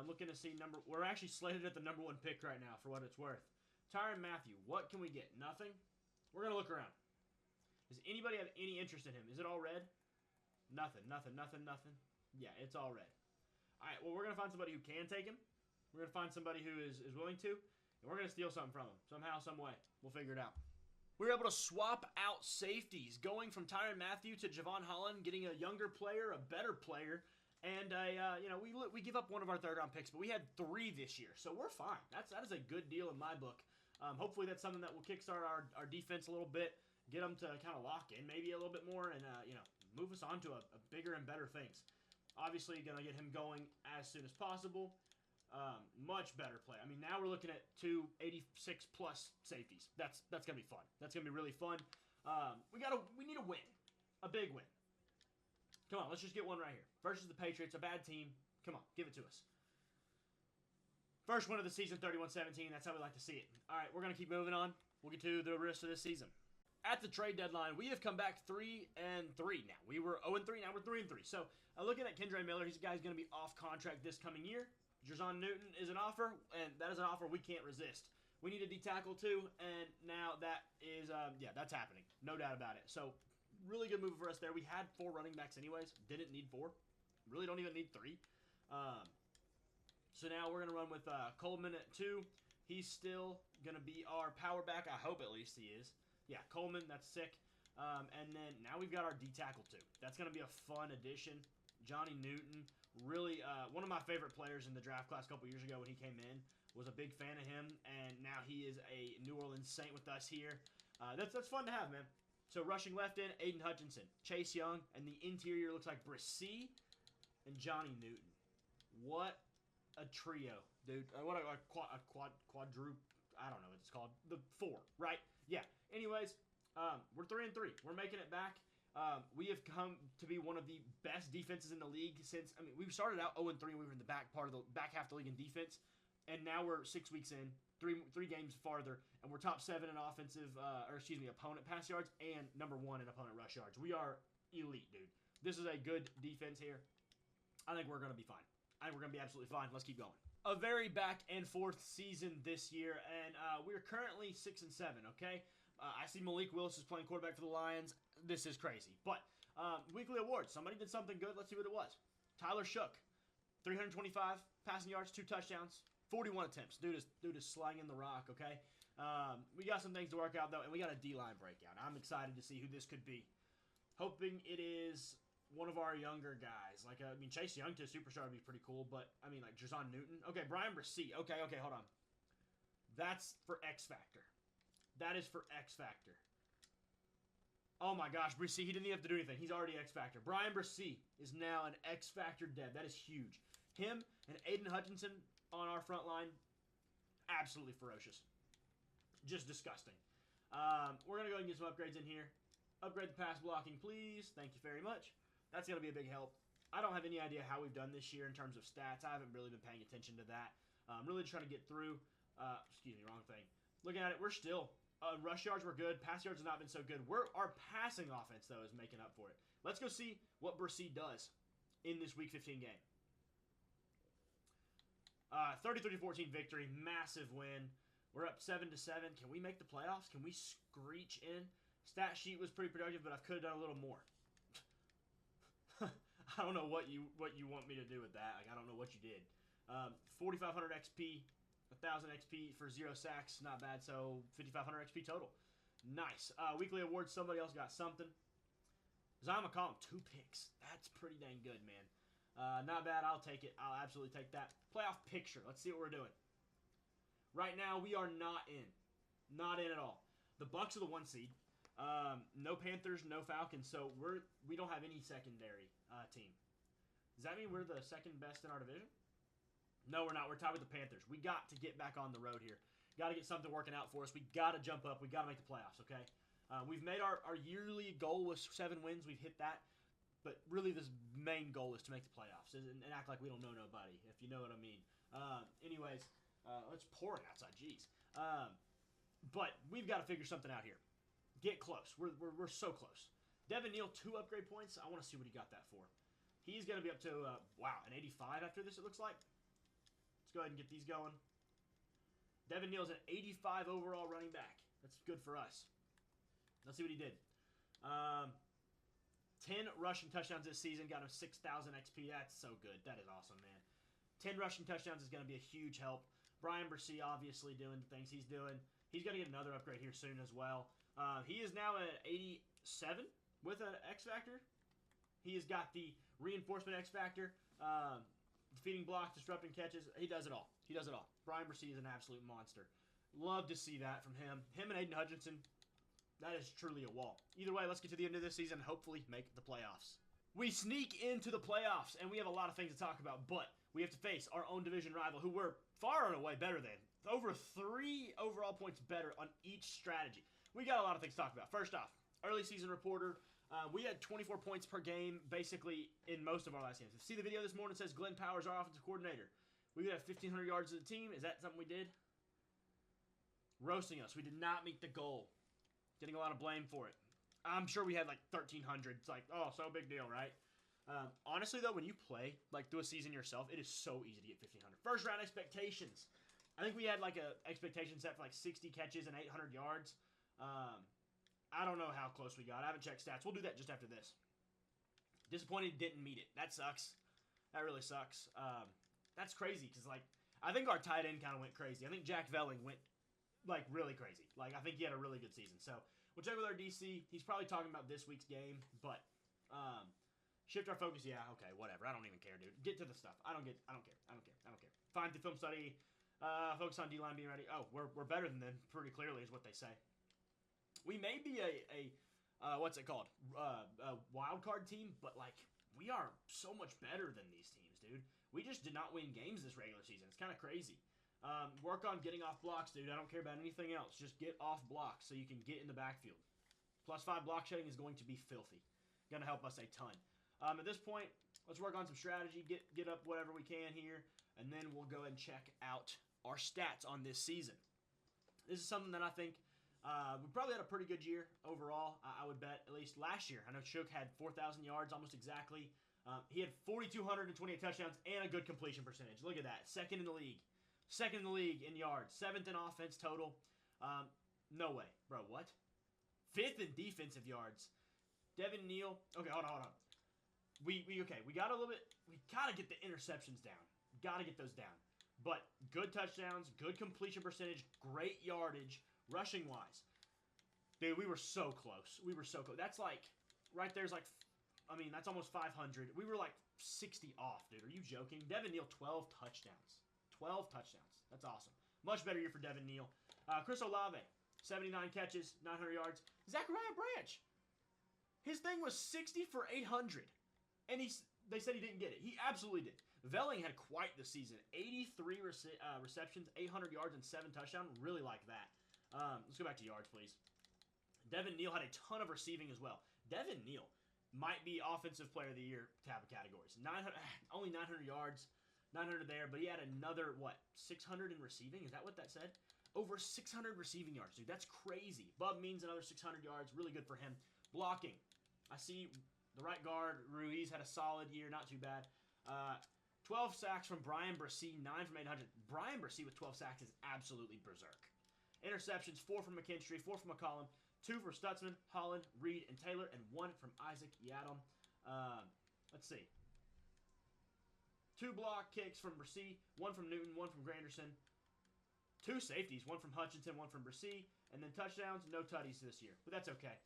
Looking to see we're actually slated at the number 1 pick right now for what it's worth. Tyrann Mathieu, what can we get? Nothing? We're going to look around. Does anybody have any interest in him? Is it all red? Nothing. Yeah, it's all red. All right, well, we're going to find somebody who can take him. We're going to find somebody who is willing to. And we're going to steal something from him. Somehow, some way. We'll figure it out. We were able to swap out safeties, going from Tyrann Mathieu to Javon Holland, getting a younger player, a better player. And, we give up one of our third-round picks, but we had 3 this year. So we're fine. That is a good deal in my book. Hopefully that's something that will kickstart our defense a little bit. Get them to kind of lock in maybe a little bit more and, move us on to a bigger and better things. Obviously, going to get him going as soon as possible. Much better play. I mean, now we're looking at 2 86-plus safeties. That's going to be fun. That's going to be really fun. We need a win. A big win. Come on, let's just get one right here. Versus the Patriots, a bad team. Come on, give it to us. First win of the season, 31-17. That's how we like to see it. All right, we're going to keep moving on. We'll get to the rest of this season. At the trade deadline, we have come back 3-3 now. We were 0-3, now we're 3-3. So, looking at Kendre Miller, he's a guy who's going to be off contract this coming year. Jerson Newton is an offer, and that is an offer we can't resist. We need a D-tackle too, and now that is, that's happening. No doubt about it. So, really good move for us there. We had 4 running backs anyways. Didn't need 4. Really don't even need 3. So now we're going to run with Coleman at 2. He's still going to be our power back. I hope at least he is. Yeah, Coleman, that's sick. And then now we've got our D-tackle too. That's going to be a fun addition. Johnny Newton, really one of my favorite players in the draft class a couple years ago when he came in. Was a big fan of him, and now he is a New Orleans Saint with us here. That's fun to have, man. So rushing left in, Aiden Hutchinson, Chase Young, and the interior looks like Bresee and Johnny Newton. What a trio, dude. What a quadruple. I don't know what it's called. The 4, right? Yeah. Anyways, we're 3-3. We're making it back. We have come to be one of the best defenses in the league since. I mean, we started out 0-3. We were in the back half of the league in defense, and now we're 6 weeks in, three games farther, and we're top 7 in opponent pass yards and number 1 in opponent rush yards. We are elite, dude. This is a good defense here. I think we're going to be fine. I think we're going to be absolutely fine. Let's keep going. A very back and forth season this year, and we're currently 6-7. Okay. I see Malik Willis is playing quarterback for the Lions. This is crazy. But weekly awards. Somebody did something good. Let's see what it was. Tyler Shough, 325 passing yards, 2 touchdowns, 41 attempts. Dude is slanging the rock, okay? We got some things to work out, though, and we got a D-line breakout. I'm excited to see who this could be. Hoping it is one of our younger guys. Like, Chase Young to a superstar would be pretty cool, but, like Jerson Newton. Okay, Brian Bresee. Okay, hold on. That's for X Factor. That is for X Factor. Oh my gosh, Brissy, he didn't even have to do anything. He's already X Factor. Brian Brissy is now an X Factor dev. That is huge. Him and Aiden Hutchinson on our front line, absolutely ferocious. Just disgusting. We're going to go ahead and get some upgrades in here. Upgrade the pass blocking, please. Thank you very much. That's going to be a big help. I don't have any idea how we've done this year in terms of stats. I haven't really been paying attention to that. I'm really trying to get through. Excuse me, wrong thing. Looking at it, we're still rush yards were good. Pass yards have not been so good. Our passing offense, though, is making up for it. Let's go see what Brissy does in this Week 15 game. 33-14 victory. Massive win. We're up 7-7. Can we make the playoffs? Can we screech in? Stat sheet was pretty productive, but I could have done a little more. I don't know what you want me to do with that. Like, I don't know what you did. 4,500 XP. 1,000 XP for 0 sacks, not bad. So 5,500 XP total. Nice. Weekly awards, somebody else got something. Zion McCollum, 2 picks. That's pretty dang good, man. Not bad. I'll take it. I'll absolutely take that. Playoff picture. Let's see what we're doing. Right now, we are not in. Not in at all. The Bucks are the 1 seed. No Panthers, no Falcons. So we don't have any secondary team. Does that mean we're the second best in our division? No, we're not. We're tied with the Panthers. We got to get back on the road here. Got to get something working out for us. We got to jump up. We got to make the playoffs, okay? We've made our yearly goal was 7 wins. We've hit that. But really, this main goal is to make the playoffs and act like we don't know nobody, if you know what I mean. Anyways, it's pouring outside. Jeez. But we've got to figure something out here. Get close. We're so close. Devin Neal, 2 upgrade points. I want to see what he got that for. He's going to be up to, wow, an 85 after this, it looks like. Let's go ahead and get these going. Devin Neal's an 85 overall running back. That's good for us. Let's see what he did. 10 rushing touchdowns this season. Got him 6,000 XP. That's so good. That is awesome, man. 10 rushing touchdowns is going to be a huge help. Brian Brissy obviously doing the things he's doing. He's going to get another upgrade here soon as well. He is now at 87 with an X Factor. He has got the reinforcement X Factor. Defeating blocks, disrupting catches. He does it all. He does it all. Brian Brissy is an absolute monster. Love to see that from him. Him and Aiden Hutchinson, that is truly a wall. Either way, let's get to the end of this season and hopefully make the playoffs. We sneak into the playoffs, and we have a lot of things to talk about, but we have to face our own division rival, who we're far and away better than. Over 3 overall points better on each strategy. We got a lot of things to talk about. First off, early season reporter. We had 24 points per game, basically, in most of our last games. If you see the video this morning, it says Glenn Powers, our offensive coordinator. We could have 1,500 yards as a team. Is that something we did? Roasting us. We did not meet the goal. Getting a lot of blame for it. I'm sure we had like 1,300. It's like, oh, so big deal, right? Honestly, though, when you play like through a season yourself, it is so easy to get 1,500. First round expectations. I think we had like a expectation set for like 60 catches and 800 yards. I don't know how close we got. I haven't checked stats. We'll do that just after this. Disappointed didn't meet it. That sucks. That really sucks. That's crazy because, like, I think our tight end kind of went crazy. I think Jack Velling went, like, really crazy. Like, I think he had a really good season. So, we'll check with our DC. He's probably talking about this week's game, but shift our focus. Yeah, okay, whatever. I don't even care, dude. Get to the stuff. I don't care. Find the film study. Focus on D-line being ready. Oh, we're better than them, pretty clearly, is what they say. We may be a what's it called? A wild card team, but, like, we are so much better than these teams, dude. We just did not win games this regular season. It's kind of crazy. Work on getting off blocks, dude. I don't care about anything else. Just get off blocks so you can get in the backfield. +5 block shedding is going to be filthy. Going to help us a ton. At this point, let's work on some strategy. Get up whatever we can here, and then we'll go ahead and check out our stats on this season. This is something that I think we probably had a pretty good year overall. I would bet, at least last year. I know Shough had 4,000 yards almost exactly. He had 4,228 touchdowns and a good completion percentage. Look at that. Second in the league. Second in the league in yards. 7th in offense total. No way. Bro, what? 5th in defensive yards. Devin Neal. Okay, hold on. We got a little bit. We got to get the interceptions down. Got to get those down. But good touchdowns, good completion percentage, great yardage, rushing-wise. Dude, we were so close. That's like, right there's like, I mean, that's almost 500. We were like 60 off, dude. Are you joking? Devin Neal, 12 touchdowns. 12 touchdowns. That's awesome. Much better year for Devin Neal. Chris Olave, 79 catches, 900 yards. Zachariah Branch, His thing was 60 for 800. And they said he didn't get it. He absolutely did. Velling had quite the season. 83 receptions, 800 yards, and 7 touchdowns. Really like that. Let's go back to yards, please. Devin Neal had a ton of receiving as well. Devin Neal might be Offensive Player of the Year type of categories. Only 900 yards, 900 there, but he had another, 600 in receiving? Is that what that said? Over 600 receiving yards, dude. That's crazy. Bub means another 600 yards. Really good for him. Blocking. I see the right guard, Ruiz, had a solid year. Not too bad. 12 sacks from Brian Brissy, 9 from 800. Brian Brissy with 12 sacks is absolutely berserk. Interceptions, 4 from McKinstry, 4 from McCollum, 2 for Stutzman, Holland, Reed, and Taylor, and 1 from Isaac Yadam. Let's see. 2 block kicks from Brissy, 1 from Newton, 1 from Granderson. 2 safeties, 1 from Hutchinson, 1 from Brissy, and then touchdowns, no tutties this year, but that's okay.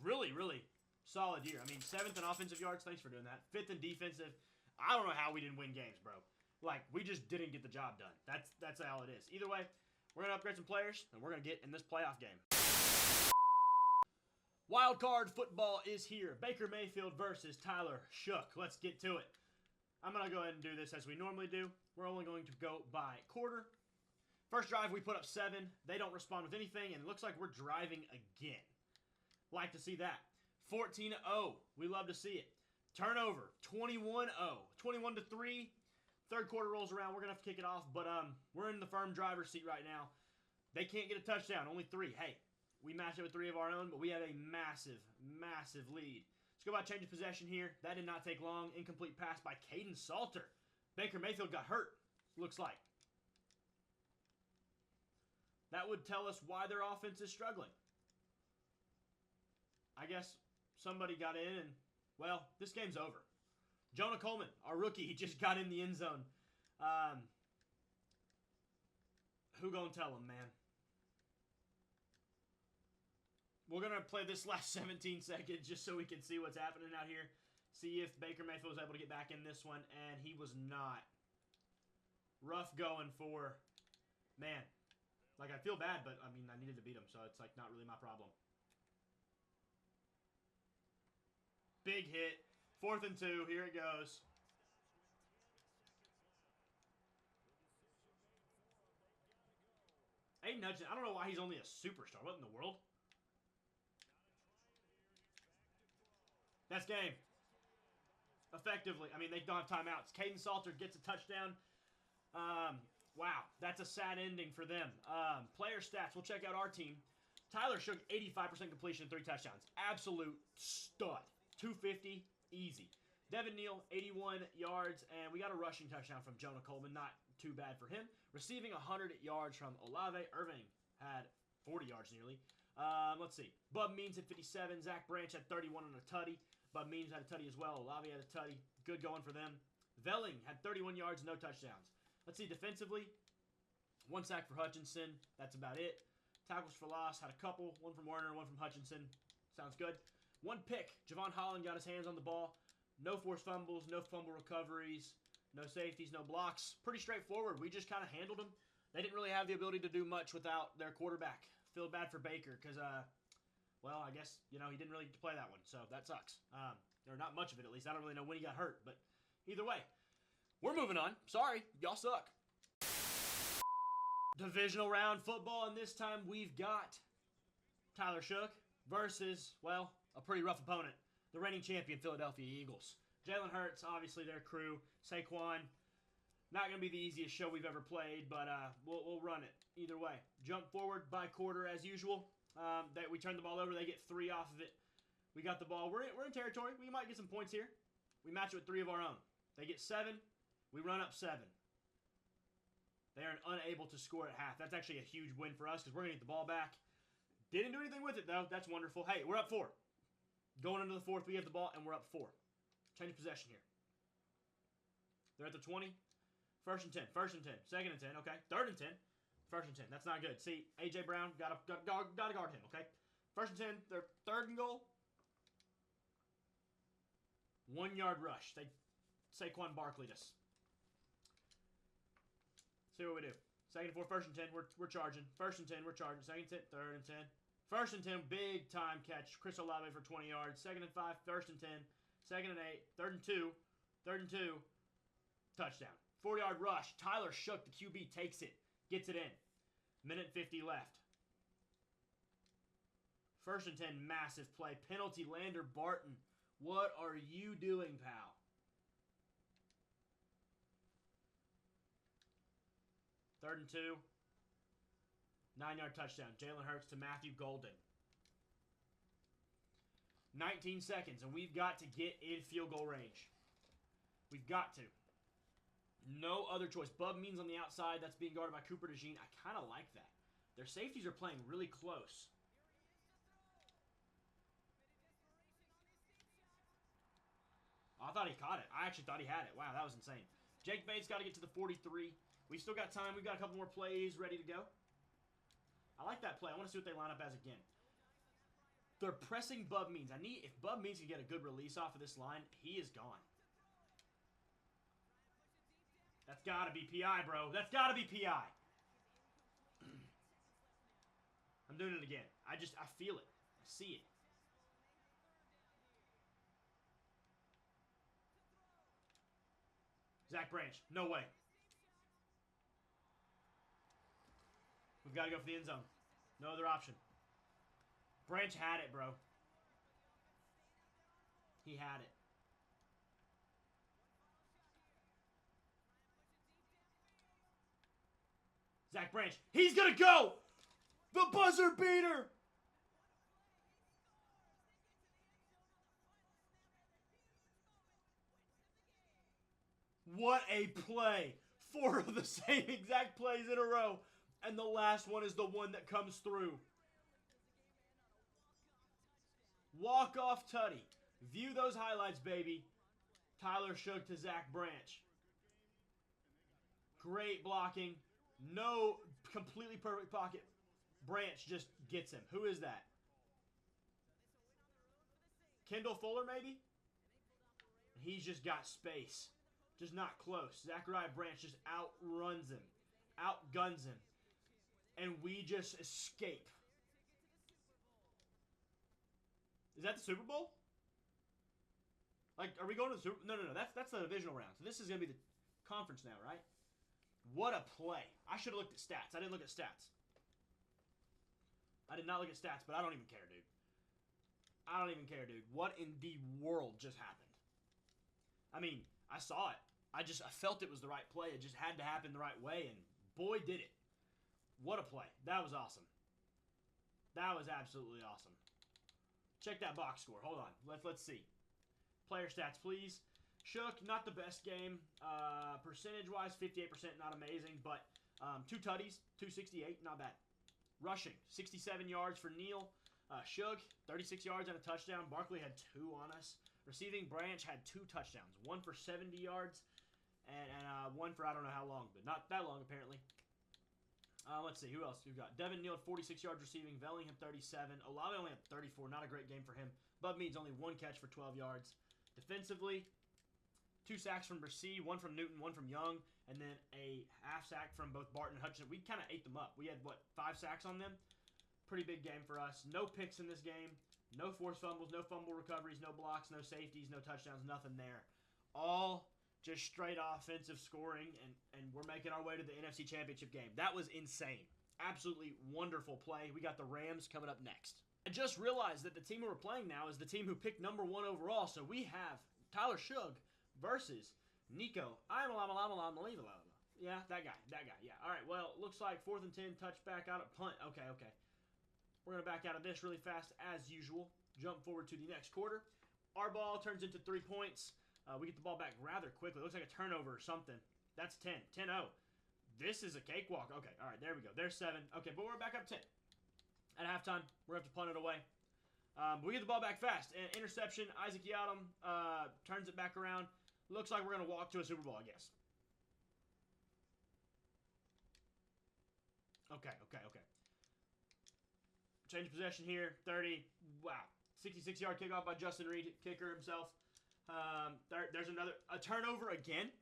Really, really solid year. I mean, 7th in offensive yards. Thanks for doing that. 5th in defensive. I don't know how we didn't win games, bro. Like, we just didn't get the job done. That's how it is. Either way, we're going to upgrade some players, and we're going to get in this playoff game. Wild card football is here. Baker Mayfield versus Tyler Shough. Let's get to it. I'm going to go ahead and do this as we normally do. We're only going to go by quarter. First drive, we put up 7. They don't respond with anything, and it looks like we're driving again. Like to see that. 14-0. We love to see it. Turnover. 21-0. 21-3. Third quarter rolls around. We're going to have to kick it off, but we're in the firm driver's seat right now. They can't get a touchdown. Only 3. Hey, we matched it with 3 of our own, but we have a massive, massive lead. Let's go about change of possession here. That did not take long. Incomplete pass by Caden Salter. Baker Mayfield got hurt, looks like. That would tell us why their offense is struggling. I guess somebody got in and, well, this game's over. Jonah Coleman, our rookie, he just got in the end zone. Who gonna tell him, man? We're gonna play this last 17 seconds just so we can see what's happening out here. See if Baker Mayfield was able to get back in this one, and he was not. Rough going for, man. Like, I feel bad, but, I mean, I needed to beat him, so it's, like, not really my problem. Big hit. 4th and 2. Here it goes. Aiden Hutchinson. I don't know why he's only a superstar. What in the world? That's game. Effectively. I mean, they don't have timeouts. Caden Salter gets a touchdown. Wow. That's a sad ending for them. Player stats. We'll check out our team. Tyler Shough, 85% completion, 3 touchdowns. Absolute stud. 250, easy. Devin Neal, 81 yards, and we got a rushing touchdown from Jonah Coleman. Not too bad for him. Receiving 100 yards from Olave. Irving had 40 yards nearly. Let's see. Bub Means at 57. Zach Branch had 31 on a tutty. Bub Means had a tutty as well. Olave had a tutty. Good going for them. Velling had 31 yards, no touchdowns. Let's see, defensively, 1 sack for Hutchinson. That's about it. Tackles for loss, had a couple. 1 from Werner, 1 from Hutchinson. Sounds good. 1 pick. Javon Holland got his hands on the ball. No forced fumbles, no fumble recoveries, no safeties, no blocks. Pretty straightforward. We just kind of handled them. They didn't really have the ability to do much without their quarterback. Feel bad for Baker because, well, I guess, you know, he didn't really get to play that one, so that sucks. Or not much of it, at least. I don't really know when he got hurt, but either way, we're moving on. Sorry, y'all suck. Divisional round football, and this time we've got Tyler Shough versus, well, a pretty rough opponent. The reigning champion, Philadelphia Eagles. Jalen Hurts, obviously their crew. Saquon, not going to be the easiest show we've ever played, but we'll run it either way. Jump forward by quarter as usual. We turn the ball over. They get 3 off of it. We got the ball. We're in territory. We might get some points here. We match it with 3 of our own. They get 7. We run up 7. They are unable to score at half. That's actually a huge win for us because we're going to get the ball back. Didn't do anything with it, though. That's wonderful. Hey, we're up 4. Going into the 4th, we have the ball, and we're up 4. Change of possession here. They're at the 20. 1st and 10. 1st and 10. 2nd and 10. Okay. 3rd and 10. 1st and 10. That's not good. See, A.J. Brown, gotta guard him, okay? 1st and 10. They're 3rd and goal. 1-yard rush. They Saquon Barkley'd us. See what we do. 2nd and 4. 1st and 10. We're charging. 1st and 10. We're charging. 2nd and 10. 3rd and 10. First and 10, big time catch. Chris Olave for 20 yards. Second and 5, first and 10. Second and 8, third and 2. Third and 2. Touchdown. 4-yard rush. Tyler Shough, the QB, takes it. Gets it in. Minute 50 left. First and 10, massive play. Penalty, Lander Barton. What are you doing, pal? Third and 2. 9-yard touchdown. Jalen Hurts to Matthew Golden. 19 seconds, and we've got to get in field goal range. We've got to. No other choice. Bub Means on the outside. That's being guarded by Cooper DeJean. I kind of like that. Their safeties are playing really close. I thought he caught it. I actually thought he had it. Wow, that was insane. Jake Bates got to get to the 43. We've still got time. We've got a couple more plays ready to go. I like that play. I want to see what they line up as again. They're pressing Bub Means. If Bub Means can get a good release off of this line, he is gone. That's got to be PI, bro. That's got to be PI. I'm doing it again. I feel it. I see it. Zach Branch. No way. We've got to go for the end zone. No other option. Branch had it, bro. He had it. Zach Branch. He's going to go! The buzzer beater! What a play. 4 of the same exact plays in a row. And the last one is the one that comes through. Walk-off tutty. View those highlights, baby. Tyler Shough to Zach Branch. Great blocking. No completely perfect pocket. Branch just gets him. Who is that? Kendall Fuller, maybe? He's just got space. Just not close. Zachariah Branch just outruns him. Outguns him. And we just escape. Is that the Super Bowl? Like, are we going to the Super Bowl? No. That's the divisional round. So this is going to be the conference now, right? What a play. I should have looked at stats. I didn't look at stats. I did not look at stats, but I don't even care, dude. I don't even care, dude. What in the world just happened? I mean, I saw it. I felt it was the right play. It just had to happen the right way, and boy, did it. What a play. That was awesome. That was absolutely awesome. Check that box score. Hold on. Let's see. Player stats, please. Shough, not the best game. Percentage-wise, 58%, not amazing, but 2 tutties, 268, not bad. Rushing, 67 yards for Neal. Shough, 36 yards and a touchdown. Barkley had 2 on us. Receiving, Branch had 2 touchdowns. 1 for 70 yards and 1 for I don't know how long, but not that long apparently. Let's see, who else we've got? Devin Neal had 46 yards receiving. Bellingham 37. Olave only had 34. Not a great game for him. Bub Means only 1 catch for 12 yards. Defensively, 2 sacks from Brissy, 1 from Newton, 1 from Young, and then a half sack from both Barton and Hutchinson. We kind of ate them up. We had, 5 sacks on them? Pretty big game for us. No picks in this game. No forced fumbles, no fumble recoveries, no blocks, no safeties, no touchdowns, nothing there. All just straight offensive scoring, and we're making our way to the NFC Championship game. That was insane. Absolutely wonderful play. We got the Rams coming up next. I just realized that the team who we're playing now is the team who picked number 1 overall, so we have Tyler Shough versus Nico. Yeah, that guy, yeah. All right, well, looks like 4th and 10, touchback out at punt. Okay. We're going to back out of this really fast as usual. Jump forward to the next quarter. Our ball turns into 3 points. We get the ball back rather quickly. It looks like a turnover or something. That's 10. 10-0. This is a cakewalk. Okay, all right, there we go. There's 7. Okay, but we're back up 10. At halftime, we're going to have to punt it away. We get the ball back fast. And interception, Isaac Yiadom turns it back around. Looks like we're going to walk to a Super Bowl, I guess. Okay. Change of possession here. 30. Wow. 66-yard kickoff by Justin Reed, kicker himself. There's a turnover again.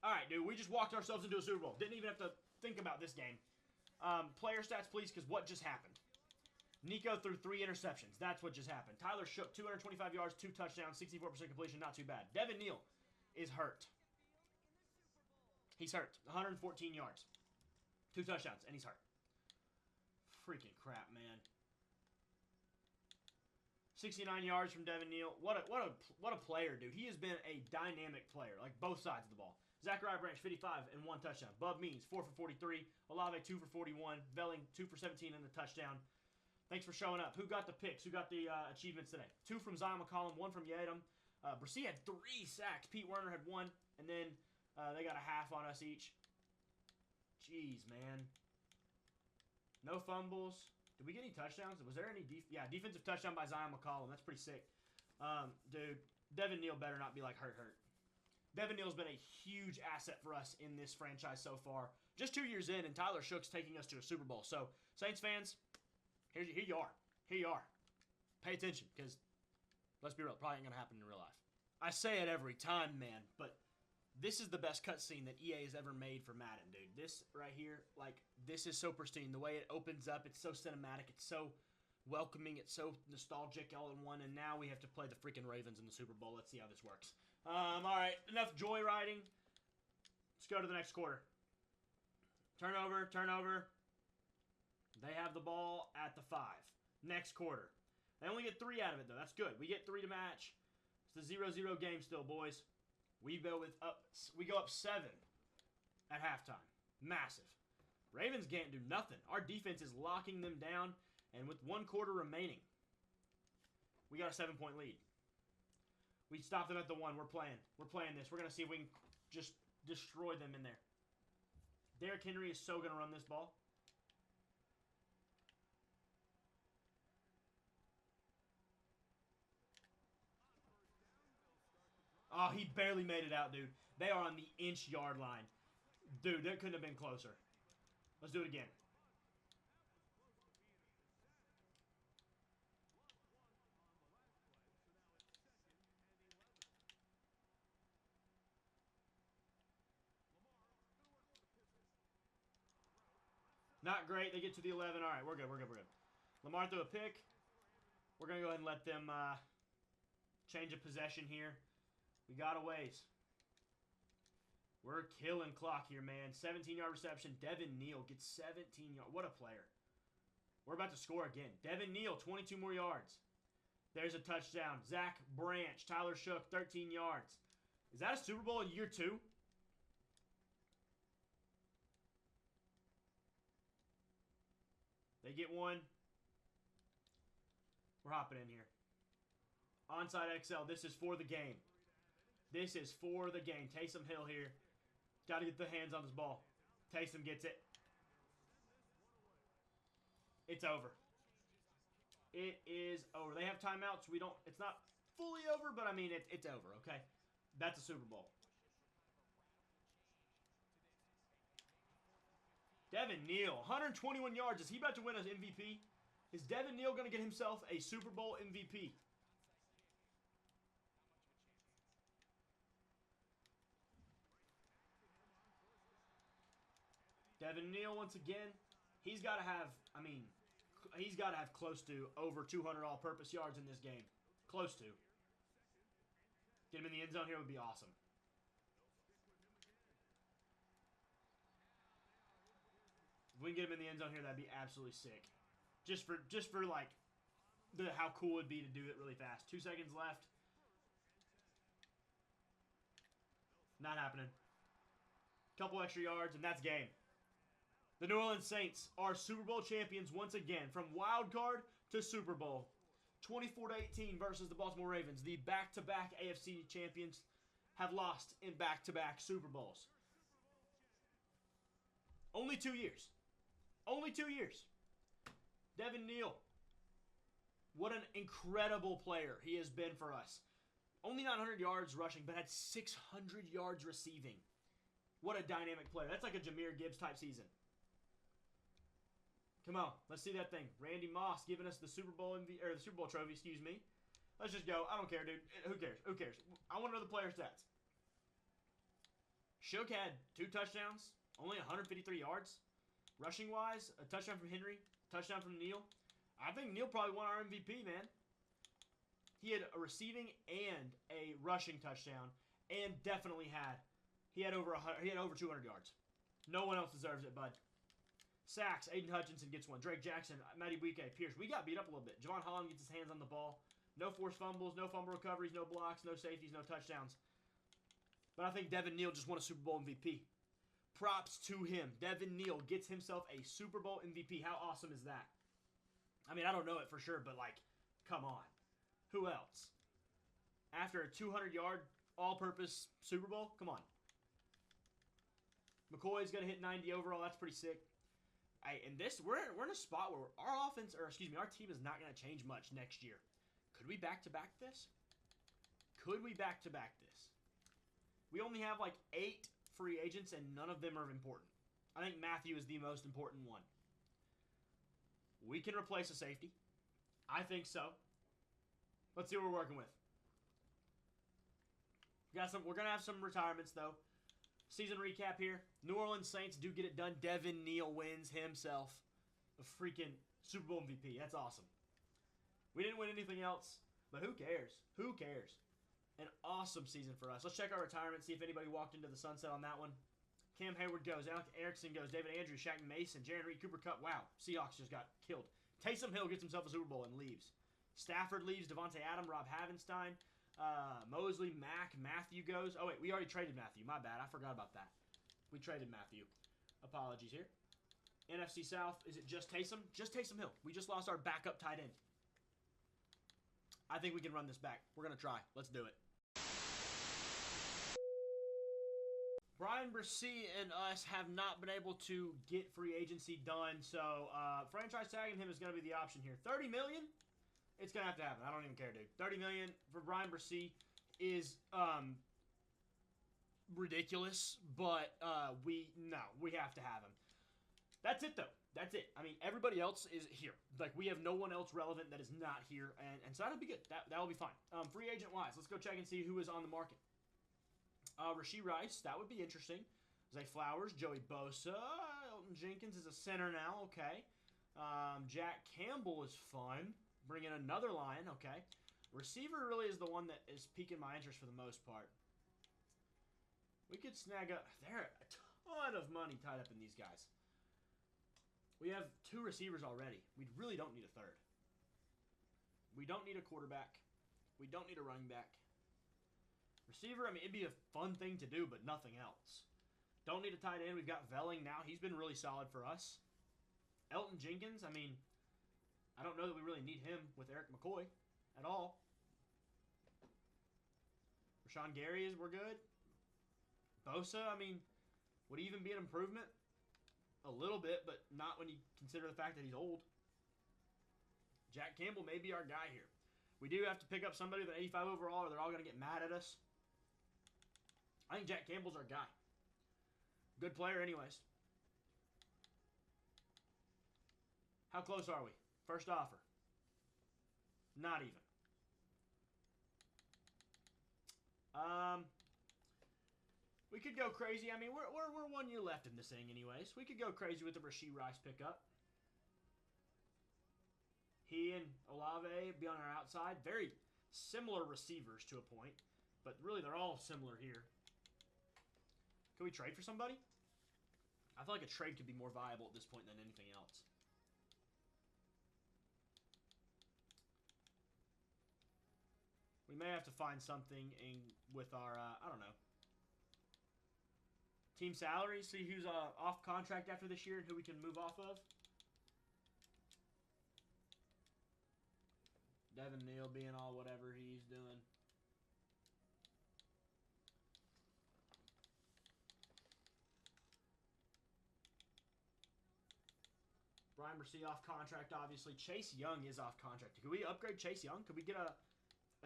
All right, dude. We just walked ourselves into a Super Bowl. Didn't even have to think about this game. Player stats, please, because what just happened? Nico threw 3 interceptions. That's what just happened. Tyler Shough, 225 yards, 2 touchdowns, 64% completion. Not too bad. Devin Neal is hurt. He's hurt. 114 yards. 2 touchdowns, and he's hurt. Freaking crap, man. 69 yards from Devin Neal. What a player, dude. He has been a dynamic player, like both sides of the ball. Zachariah Branch, 55 and 1 touchdown. Bub Means, 4 for 43. Olave, 2 for 41. Velling, 2 for 17 and a touchdown. Thanks for showing up. Who got the picks? Who got the achievements today? 2 from Zion McCollum, 1 from Yadam. Brissy had 3 sacks. Pete Werner had 1, and then they got a half on us each. Jeez, man. No fumbles. Did we get any touchdowns? Was there any defensive touchdown by Zion McCollum. That's pretty sick. Dude, Devin Neal better not be like hurt. Devin Neal's been a huge asset for us in this franchise so far. Just 2 years in, and Tyler Shough's taking us to a Super Bowl. So, Saints fans, here you are. Here you are. Pay attention, because let's be real, it probably ain't going to happen in real life. I say it every time, man, but this is the best cutscene that EA has ever made for Madden, dude. This right here, like, this is so pristine. The way it opens up, it's so cinematic. It's so welcoming. It's so nostalgic all in one. And now we have to play the freaking Ravens in the Super Bowl. Let's see how this works. All right, enough joyriding. Let's go to the next quarter. Turnover, turnover. They have the ball at the 5. Next quarter. They only get 3 out of it, though. That's good. We get 3 to match. It's a 0-0 game still, boys. We go up 7 at halftime. Massive. Ravens can't do nothing. Our defense is locking them down, and with 1 quarter remaining, we got a 7-point lead. We stopped them at the 1. We're playing this. We're going to see if we can just destroy them in there. Derrick Henry is so going to run this ball. Oh, he barely made it out, dude. They are on the inch-yard line. Dude, that couldn't have been closer. Let's do it again. Not great. They get to the 11. All right, we're good. Lamar threw a pick. We're going to go ahead and let them change of possession here. We got a ways. We're killing clock here, man. 17-yard reception. Devin Neal gets 17 yards. What a player. We're about to score again. Devin Neal, 22 more yards. There's a touchdown. Zach Branch, Tyler Shough, 13 yards. Is that a Super Bowl in year 2? They get 1. We're hopping in here. Onside XL. This is for the game. This is for the game. Taysom Hill here. Got to get the hands on this ball. Taysom gets it. It's over. It is over. They have timeouts. It's not fully over, but I mean, it's over, okay? That's a Super Bowl. Devin Neal, 121 yards. Is he about to win an MVP? Is Devin Neal going to get himself a Super Bowl MVP? Devin Neal, once again, he's got to have close to over 200 all-purpose yards in this game. Close to. Get him in the end zone here would be awesome. If we can get him in the end zone here, that'd be absolutely sick. Just for like how cool it would be to do it really fast. 2 seconds left. Not happening. Couple extra yards, and that's game. The New Orleans Saints are Super Bowl champions once again, from wild card to Super Bowl. 24-18 versus the Baltimore Ravens. The back-to-back AFC champions have lost in back-to-back Super Bowls. Only 2 years. Only 2 years. Devin Neal. What an incredible player he has been for us. Only 900 yards rushing, but had 600 yards receiving. What a dynamic player. That's like a Jahmyr Gibbs type season. Come on, let's see that thing. Randy Moss giving us the Super Bowl trophy, excuse me. Let's just go. I don't care, dude. Who cares? Who cares? I want to know the player stats. Shough had 2 touchdowns, only 153 yards. Rushing-wise, a touchdown from Henry, touchdown from Neal. I think Neal probably won our MVP, man. He had a receiving and a rushing touchdown, and definitely he had over 200 yards. No one else deserves it, bud. Sacks, Aiden Hutchinson gets one. Drake Jackson, Matty Buike, Pierce. We got beat up a little bit. Javon Holland gets his hands on the ball. No forced fumbles, no fumble recoveries, no blocks, no safeties, no touchdowns. But I think Devin Neal just won a Super Bowl MVP. Props to him. Devin Neal gets himself a Super Bowl MVP. How awesome is that? I mean, I don't know it for sure, but, like, come on. Who else? After a 200-yard all-purpose Super Bowl? Come on. McCoy's going to hit 90 overall. That's pretty sick. And we're in a spot where our team is not going to change much next year. Could we back-to-back this? Could we back-to-back this? We only have like 8 free agents, and none of them are important. I think Matthew is the most important one. We can replace a safety. I think so. Let's see what we're working with. We're going to have some retirements, though. Season recap here. New Orleans Saints do get it done. Devin Neal wins himself a freaking Super Bowl MVP. That's awesome. We didn't win anything else, but who cares? Who cares? An awesome season for us. Let's check our retirement, see if anybody walked into the sunset on that one. Cam Hayward goes. Alec Erickson goes. David Andrews, Shaq Mason, Jaron Reed, Cooper Kupp. Wow, Seahawks just got killed. Taysom Hill gets himself a Super Bowl and leaves. Stafford leaves. Devontae Adams, Rob Havenstein. Mosley, Mack, Matthew goes. Oh, wait, we already traded Matthew. My bad. I forgot about that. We traded Matthew. Apologies here. NFC South, is it just Taysom? Just Taysom Hill. We just lost our backup tight end. I think we can run this back. We're going to try. Let's do it. Brian Bresee and us have not been able to get free agency done, so franchise tagging him is going to be the option here. $30 million? It's going to have to happen. I don't even care, dude. $30 million for Brian Bresee is ridiculous, but we have to have him. That's it, though. That's it. I mean, everybody else is here. Like, we have no one else relevant that is not here, and so that'll be good. That'll be fine. Free agent-wise, let's go check and see who is on the market. Rashee Rice, that would be interesting. Zay Flowers, Joey Bosa, Elton Jenkins is a center now, okay. Jack Campbell is fun. Bring in another line, okay. Receiver really is the one that is piquing my interest for the most part. We could snag up. There are a ton of money tied up in these guys. We have 2 receivers already. We really don't need a third. We don't need a quarterback. We don't need a running back. Receiver, I mean, it'd be a fun thing to do, but nothing else. Don't need a tight end. We've got Velling now. He's been really solid for us. Elton Jenkins, I mean, I don't know that we really need him with Eric McCoy at all. Rashawn Gary, we're good. Bosa, I mean, would he even be an improvement? A little bit, but not when you consider the fact that he's old. Jack Campbell may be our guy here. We do have to pick up somebody with an 85 overall, or they're all going to get mad at us. I think Jack Campbell's our guy. Good player anyways. How close are we? First offer. Not even. We could go crazy. I mean, we're 1 year left in this thing anyways. We could go crazy with the Rashee Rice pickup. He and Olave be on our outside. Very similar receivers to a point, but really they're all similar here. Can we trade for somebody? I feel like a trade could be more viable at this point than anything else. We may have to find something with our, I don't know, team salary. See who's off contract after this year and who we can move off of. Devin Neal being all whatever he's doing. Brian Bresee off contract, obviously. Chase Young is off contract. Could we upgrade Chase Young? Could we get a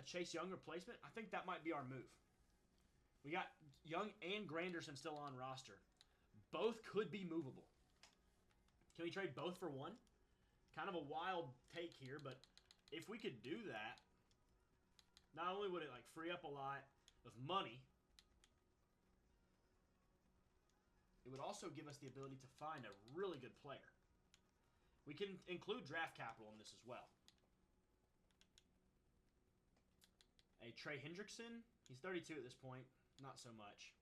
Chase Young replacement? I think that might be our move. We got Young and Granderson still on roster. Both could be movable. Can we trade both for one? Kind of a wild take here, but if we could do that, not only would it like free up a lot of money, it would also give us the ability to find a really good player. We We can include draft capital in this as well. A Trey Hendrickson. He's 32 at this point. Not so much.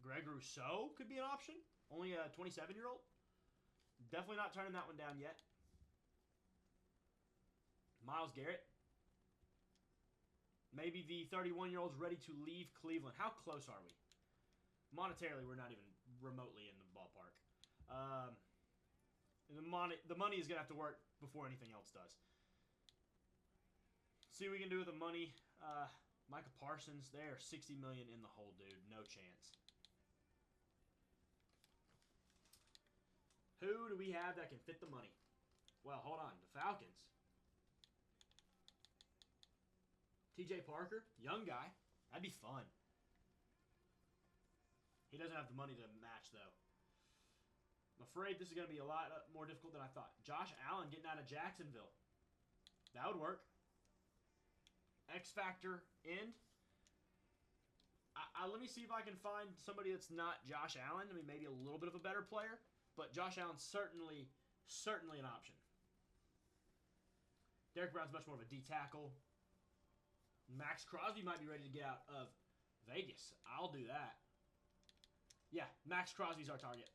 Greg Rousseau could be an option. Only a 27-year-old. Definitely not turning that one down yet. Myles Garrett. Maybe the 31-year-old's ready to leave Cleveland. How close are we? Monetarily, we're not even remotely in the ballpark. The money is going to have to work before anything else does. See what we can do with the money. Micah Parsons, they are $60 million in the hole, dude. No chance. Who do we have that can fit the money? Well, hold on. The Falcons. TJ Parker, young guy. That'd be fun. He doesn't have the money to match, though. I'm afraid this is going to be a lot more difficult than I thought. Josh Allen getting out of Jacksonville. That would work. X Factor end. Let me see if I can find somebody that's not Josh Allen. I mean, maybe a little bit of a better player. But Josh Allen's certainly an option. Derrick Brown's much more of a D tackle. Max Crosby might be ready to get out of Vegas. I'll do that. Yeah, Max Crosby's our target.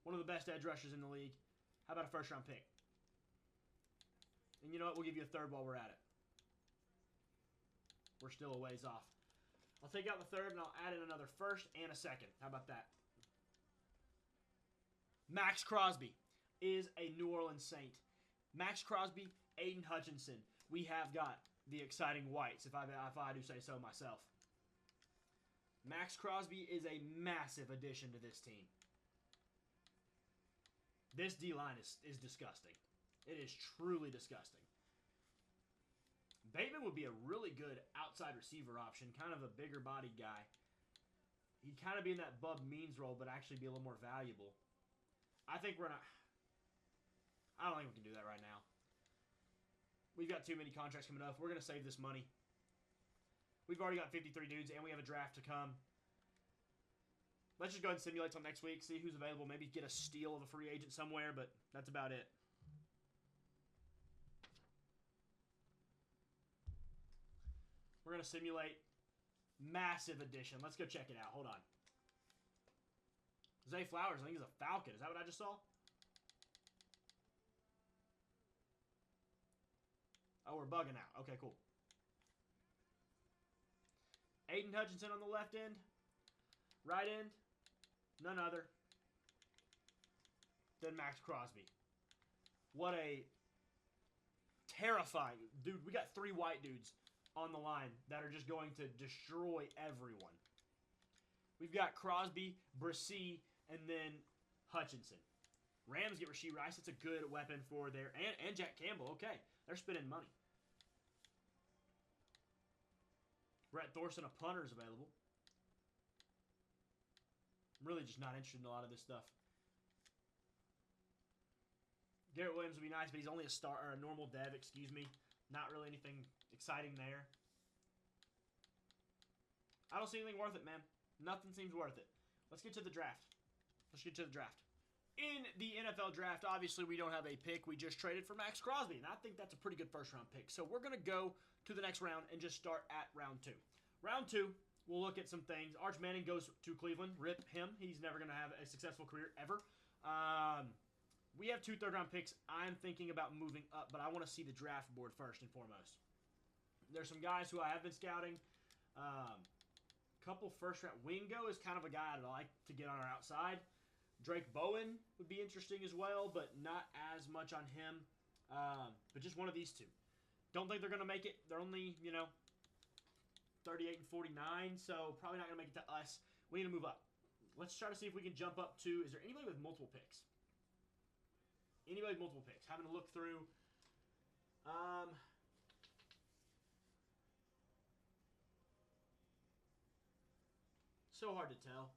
One of the best edge rushers in the league. How about a first-round pick? And you know what? We'll give you a third while we're at it. We're still a ways off. I'll take out the third, and I'll add in another first and a second. How about that? Max Crosby is a New Orleans Saint. Max Crosby, Aiden Hutchinson. We have got the exciting whites, if I do say so myself. Max Crosby is a massive addition to this team. This D-line is disgusting. It is truly disgusting. Bateman would be a really good outside receiver option, kind of a bigger bodied guy. He'd kind of be in that Bub Means role, but actually be a little more valuable. I think we're not... I don't think we can do that right now. We've got too many contracts coming up. We're going to save this money. We've already got 53 dudes, and we have a draft to come. Let's just go ahead and simulate till next week, see who's available. Maybe get a steal of a free agent somewhere, but that's about it. We're going to simulate massive addition. Let's go check it out. Hold on. Zay Flowers, I think he's a Falcon. Is that what I just saw? Oh, we're bugging out. Okay, cool. Aiden Hutchinson on the left end. Right end. None other than Max Crosby. What a terrifying... Dude, we got 3 white dudes on the line that are just going to destroy everyone. We've got Crosby, Brissy, and then Hutchinson. Rams get Rashee Rice. It's a good weapon for their... And Jack Campbell. Okay. They're spending money. Brett Thorson, a punter, is available. I'm really just not interested in a lot of this stuff. Garrett Williams would be nice, but he's only a normal dev, excuse me. Not really anything exciting there. I don't see anything worth it, man. Nothing seems worth it. Let's get to the draft. In the NFL draft, obviously, we don't have a pick. We just traded for Max Crosby, and I think that's a pretty good first-round pick. So we're going to go to the next round and just start at round 2. Round 2, we'll look at some things. Arch Manning goes to Cleveland. Rip him. He's never going to have a successful career ever. We have 2 third-round picks. I'm thinking about moving up, but I want to see the draft board first and foremost. There's some guys who I have been scouting. Couple first-round. Wingo is kind of a guy I'd like to get on our outside. Drake Bowen would be interesting as well, but not as much on him. But just one of these 2. Don't think they're going to make it. They're only, 38 and 49, so probably not going to make it to us. We need to move up. Let's try to see if we can jump up to... Is there anybody with multiple picks? Anybody with multiple picks? Having to look through... So hard to tell.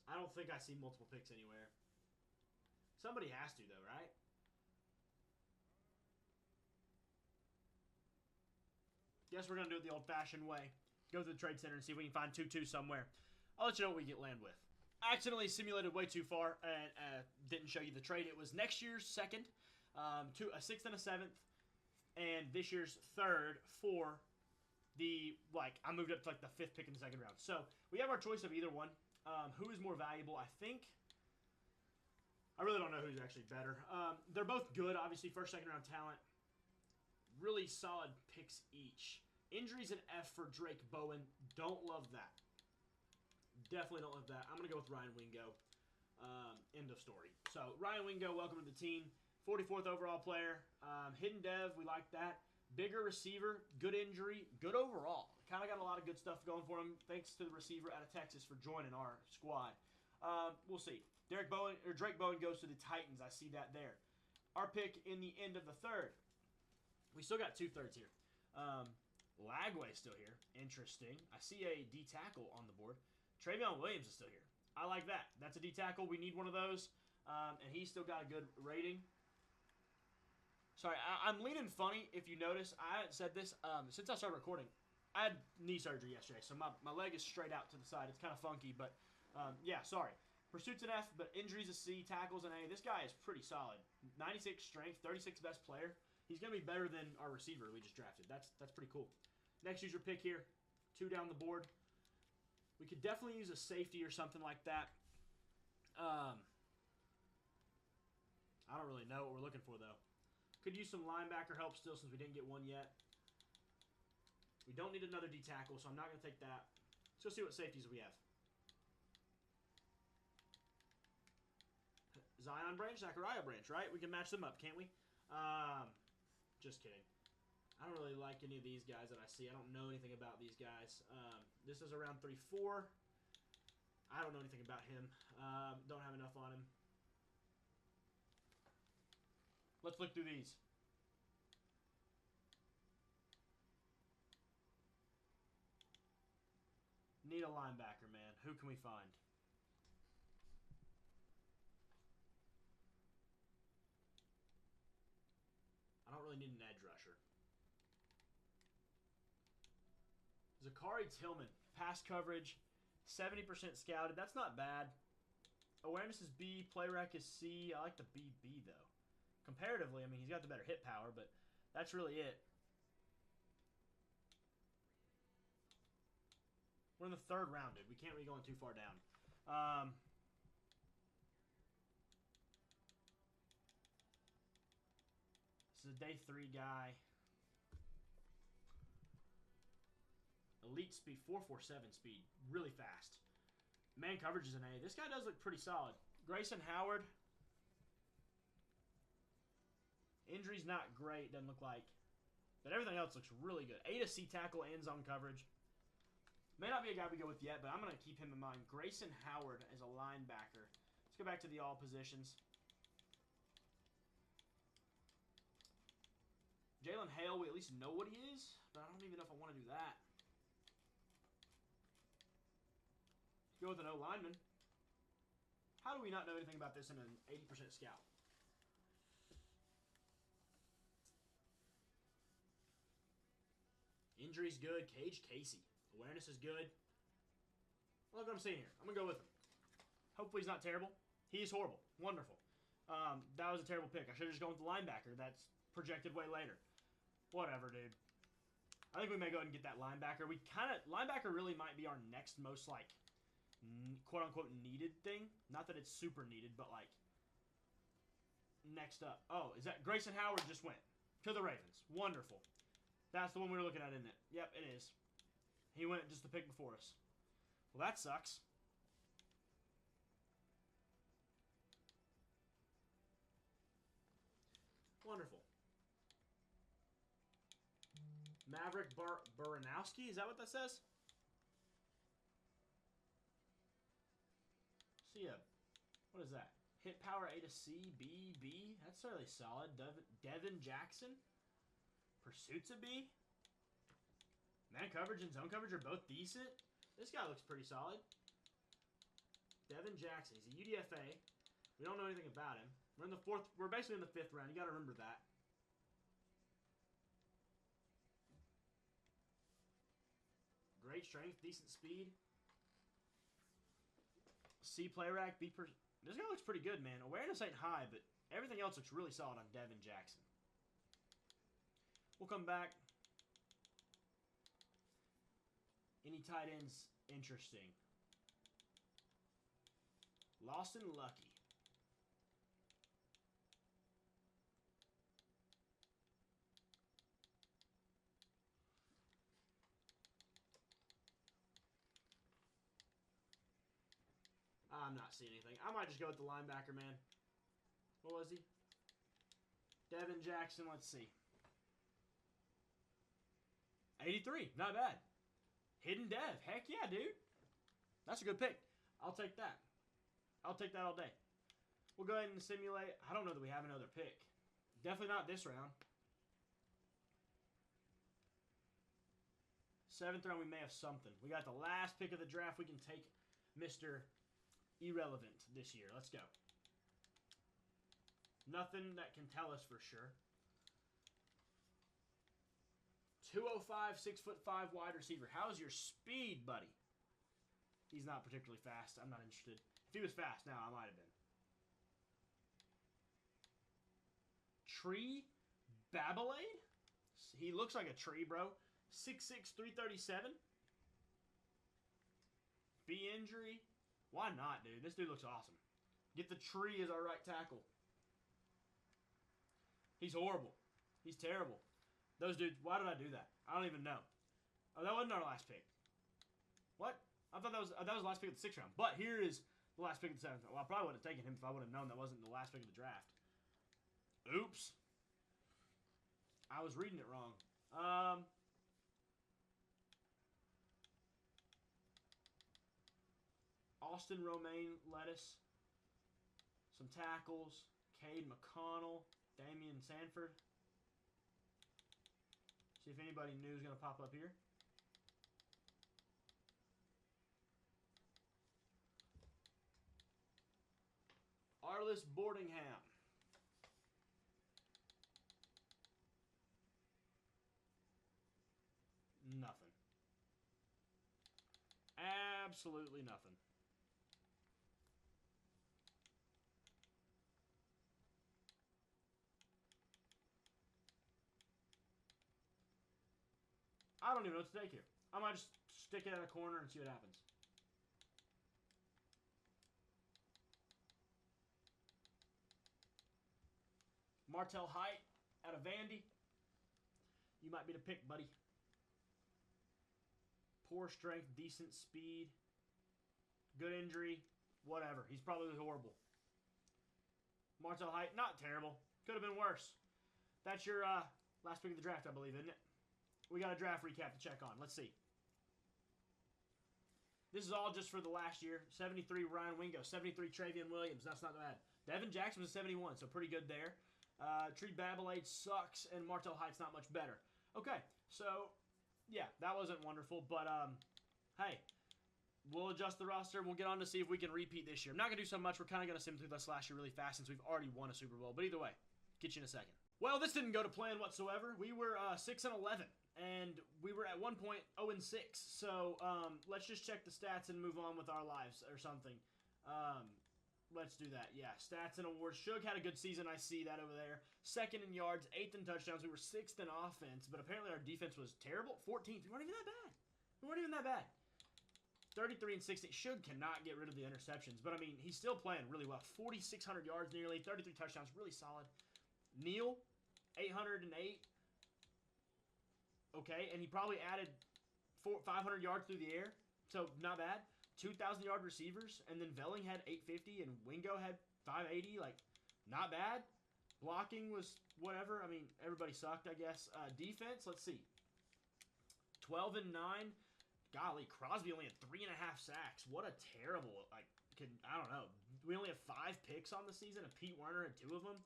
I don't think I see multiple picks anywhere. Somebody has to, though, right? Guess we're going to do it the old-fashioned way. Go to the trade center and see if we can find 2-2 somewhere. I'll let you know what we get land with. accidentally simulated way too far and didn't show you the trade. It was next year's second, to a sixth and a seventh, and this year's third for the, like, I moved up to like the fifth pick in the second round. So we have our choice of either one. Who is more valuable? I think, I really don't know who's actually better. They're both good, obviously, first, second round talent. Really solid picks each. Injuries an F for Drake Bowen. Don't love that. Definitely don't love that. I'm going to go with Ryan Wingo. End of story. So, Ryan Wingo, welcome to the team. 44th overall player. Hidden dev, we like that. Bigger receiver, good injury, good overall. Kind of got a lot of good stuff going for him. Thanks to the receiver out of Texas for joining our squad. We'll see. Drake Bowen goes to the Titans. I see that there. Our pick in the end of the third. We still got 2/3 here. Lagway's still here. Interesting. I see a D tackle on the board. Travion Williams is still here. I like that. That's a D tackle. We need one of those. And he's still got a good rating. Sorry, I'm leaning funny. If you notice, I haven't said this since I started recording. I had knee surgery yesterday, so my leg is straight out to the side. It's kind of funky, but yeah, sorry. Pursuit's an F, but injuries a C, tackles an A. This guy is pretty solid. 96 strength, 36 best player. He's going to be better than our receiver we just drafted. That's pretty cool. Next user pick here. 2 down the board. We could definitely use a safety or something like that. I don't really know what we're looking for, though. Could use some linebacker help still since we didn't get one yet. We don't need another D tackle, so I'm not going to take that. Let's go see what safeties we have. Zion Branch, Zachariah Branch, right? We can match them up, can't we? Just kidding. I don't really like any of these guys that I see. I don't know anything about these guys. This is around 3-4. I don't know anything about him. Don't have enough on him. Let's look through these. Need a linebacker, man. Who can we find? I don't really need an edge rusher. Zachary Tillman. Pass coverage. 70% scouted. That's not bad. Awareness is B. Play rec is C. I like the BB, though. Comparatively, I mean, he's got the better hit power, but that's really it. We're in the third round, dude. We can't really go too far down. This is a day 3 guy. Elite speed, 4.47 speed. Really fast. Man coverage is an A. This guy does look pretty solid. Grayson Howard. Injury's not great, doesn't look like. But everything else looks really good. A to C tackle and zone coverage. May not be a guy we go with yet, but I'm going to keep him in mind. Grayson Howard as a linebacker. Let's go back to the all positions. Jalen Hale, we at least know what he is, but I don't even know if I want to do that. Let's go with an O lineman. How do we not know anything about this in an 80% scout? Injury's good. Cage Casey. Awareness is good. Look what I'm seeing here. I'm going to go with him. Hopefully he's not terrible. He is horrible. Wonderful. That was a terrible pick. I should have just gone with the linebacker. That's projected way later. Whatever, dude. I think we may go ahead and get that linebacker. Linebacker really might be our next most, like, quote-unquote needed thing. Not that it's super needed, but, like, next up. Oh, is that Grayson Howard just went to the Ravens. Wonderful. That's the one we were looking at, isn't it? Yep, it is. He went just the pick before us. Well, that sucks. Wonderful. Maverick Baranowski, is that what that says? See ya. What is that? Hit power A to C, B, B. That's fairly solid. Devin Jackson. Pursuit's a B. Man coverage and zone coverage are both decent. This guy looks pretty solid. Devin Jackson. He's a UDFA. We don't know anything about him. We're in the fourth. We're basically in the 5th round. You got to remember that. Great strength, decent speed. C play rack, B per. This guy looks pretty good, man. Awareness ain't high, but everything else looks really solid on Devin Jackson. We'll come back. Any tight ends interesting? Lawson Lucky. I'm not seeing anything. I might just go with the linebacker, man. What was he? Devin Jackson, let's see. 83, not bad. Hidden Dev, heck yeah, dude. That's a good pick. I'll take that. I'll take that all day. We'll go ahead and simulate. I don't know that we have another pick. Definitely not this round. 7th round, we may have something. We got the last pick of the draft. We can take Mr. Irrelevant this year. Let's go. Nothing that can tell us for sure. 205, 6'5" wide receiver. How's your speed, buddy? He's not particularly fast. I'm not interested. If he was fast now, I might have been. Tree Babalade? He looks like a tree, bro. 6'6", 337. B injury. Why not, dude? This dude looks awesome. Get the tree as our right tackle. He's horrible. He's terrible. Those dudes, why did I do that? I don't even know. Oh, that wasn't our last pick. What? I thought that was the last pick of the 6th round. But here is the last pick of the 7th round. Well, I probably would have taken him if I would have known that wasn't the last pick of the draft. Oops. I was reading it wrong. Austin Romaine Lettuce. Some tackles. Cade McConnell. Damian Sanford. See if anybody new is going to pop up here. Arliss Boardingham. Nothing. Absolutely nothing. I don't even know what to take here. I might just stick it in a corner and see what happens. Martell Height out of Vandy. You might be the pick, buddy. Poor strength, decent speed. Good injury. Whatever. He's probably horrible. Martell Height, not terrible. Could have been worse. That's your last pick of the draft, I believe, isn't it? We got a draft recap to check on. Let's see. This is all just for the last year. 73 Ryan Wingo. 73 Travion Williams. That's not bad. Devin Jackson was 71, so pretty good there. Tree Babalade sucks, and Martell Height's not much better. Okay, so, yeah, that wasn't wonderful, but, hey, we'll adjust the roster. We'll get on to see if we can repeat this year. I'm not going to do so much. We're kind of going to sim through this last year really fast since we've already won a Super Bowl, but either way, get you in a second. Well, this didn't go to plan whatsoever. We were 6-11, and we were at one point 0-6. So let's just check the stats and move on with our lives or something. Let's do that. Yeah, stats and awards. Shough had a good season. I see that over there. 2nd in yards, 8th in touchdowns. We were 6th in offense, but apparently our defense was terrible. 14th. We weren't even that bad. 33 and 16. Shough cannot get rid of the interceptions, but I mean, he's still playing really well. 4,600 yards nearly, 33 touchdowns, really solid. Neal, 808. Okay, and he probably added 500 yards through the air, so not bad. 2,000-yard receivers, and then Velling had 850, and Wingo had 580. Like, not bad. Blocking was whatever. I mean, everybody sucked, I guess. Defense, let's see. 12 and 9. Golly, Crosby only had 3.5 sacks. What a terrible, like, I don't know. We only have 5 picks on the season, and Pete Werner had 2 of them.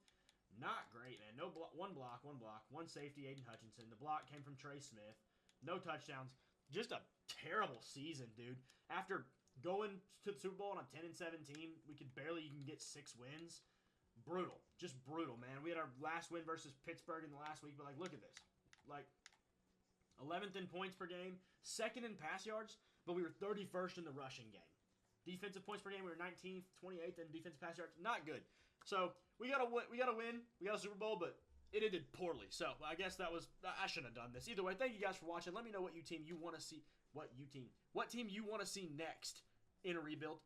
Not great, man. No one block. One safety, Aiden Hutchinson. The block came from Trey Smith. No touchdowns. Just a terrible season, dude. After going to the Super Bowl on a 10-7 team, we could barely even get 6 wins. Brutal. Just brutal, man. We had our last win versus Pittsburgh in the last week, but, like, look at this. Like, 11th in points per game, 2nd in pass yards, but we were 31st in the rushing game. Defensive points per game, we were 19th, 28th in defensive pass yards. Not good. So we gotta win. We got a Super Bowl, but it ended poorly. So I guess I shouldn't have done this. Either way, thank you guys for watching. Let me know what team you want to see. What team you want to see next in a rebuild.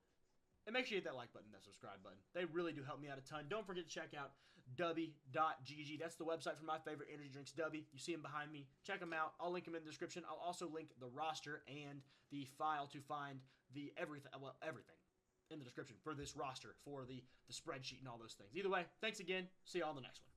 And make sure you hit that like button, that subscribe button. They really do help me out a ton. Don't forget to check out DUBBY.gg. That's the website for my favorite energy drinks, DUBBY. You see them behind me. Check them out. I'll link them in the description. I'll also link the roster and the file to find the everything in the description for this roster, for the spreadsheet and all those things. Either way, thanks again. See you all in the next one.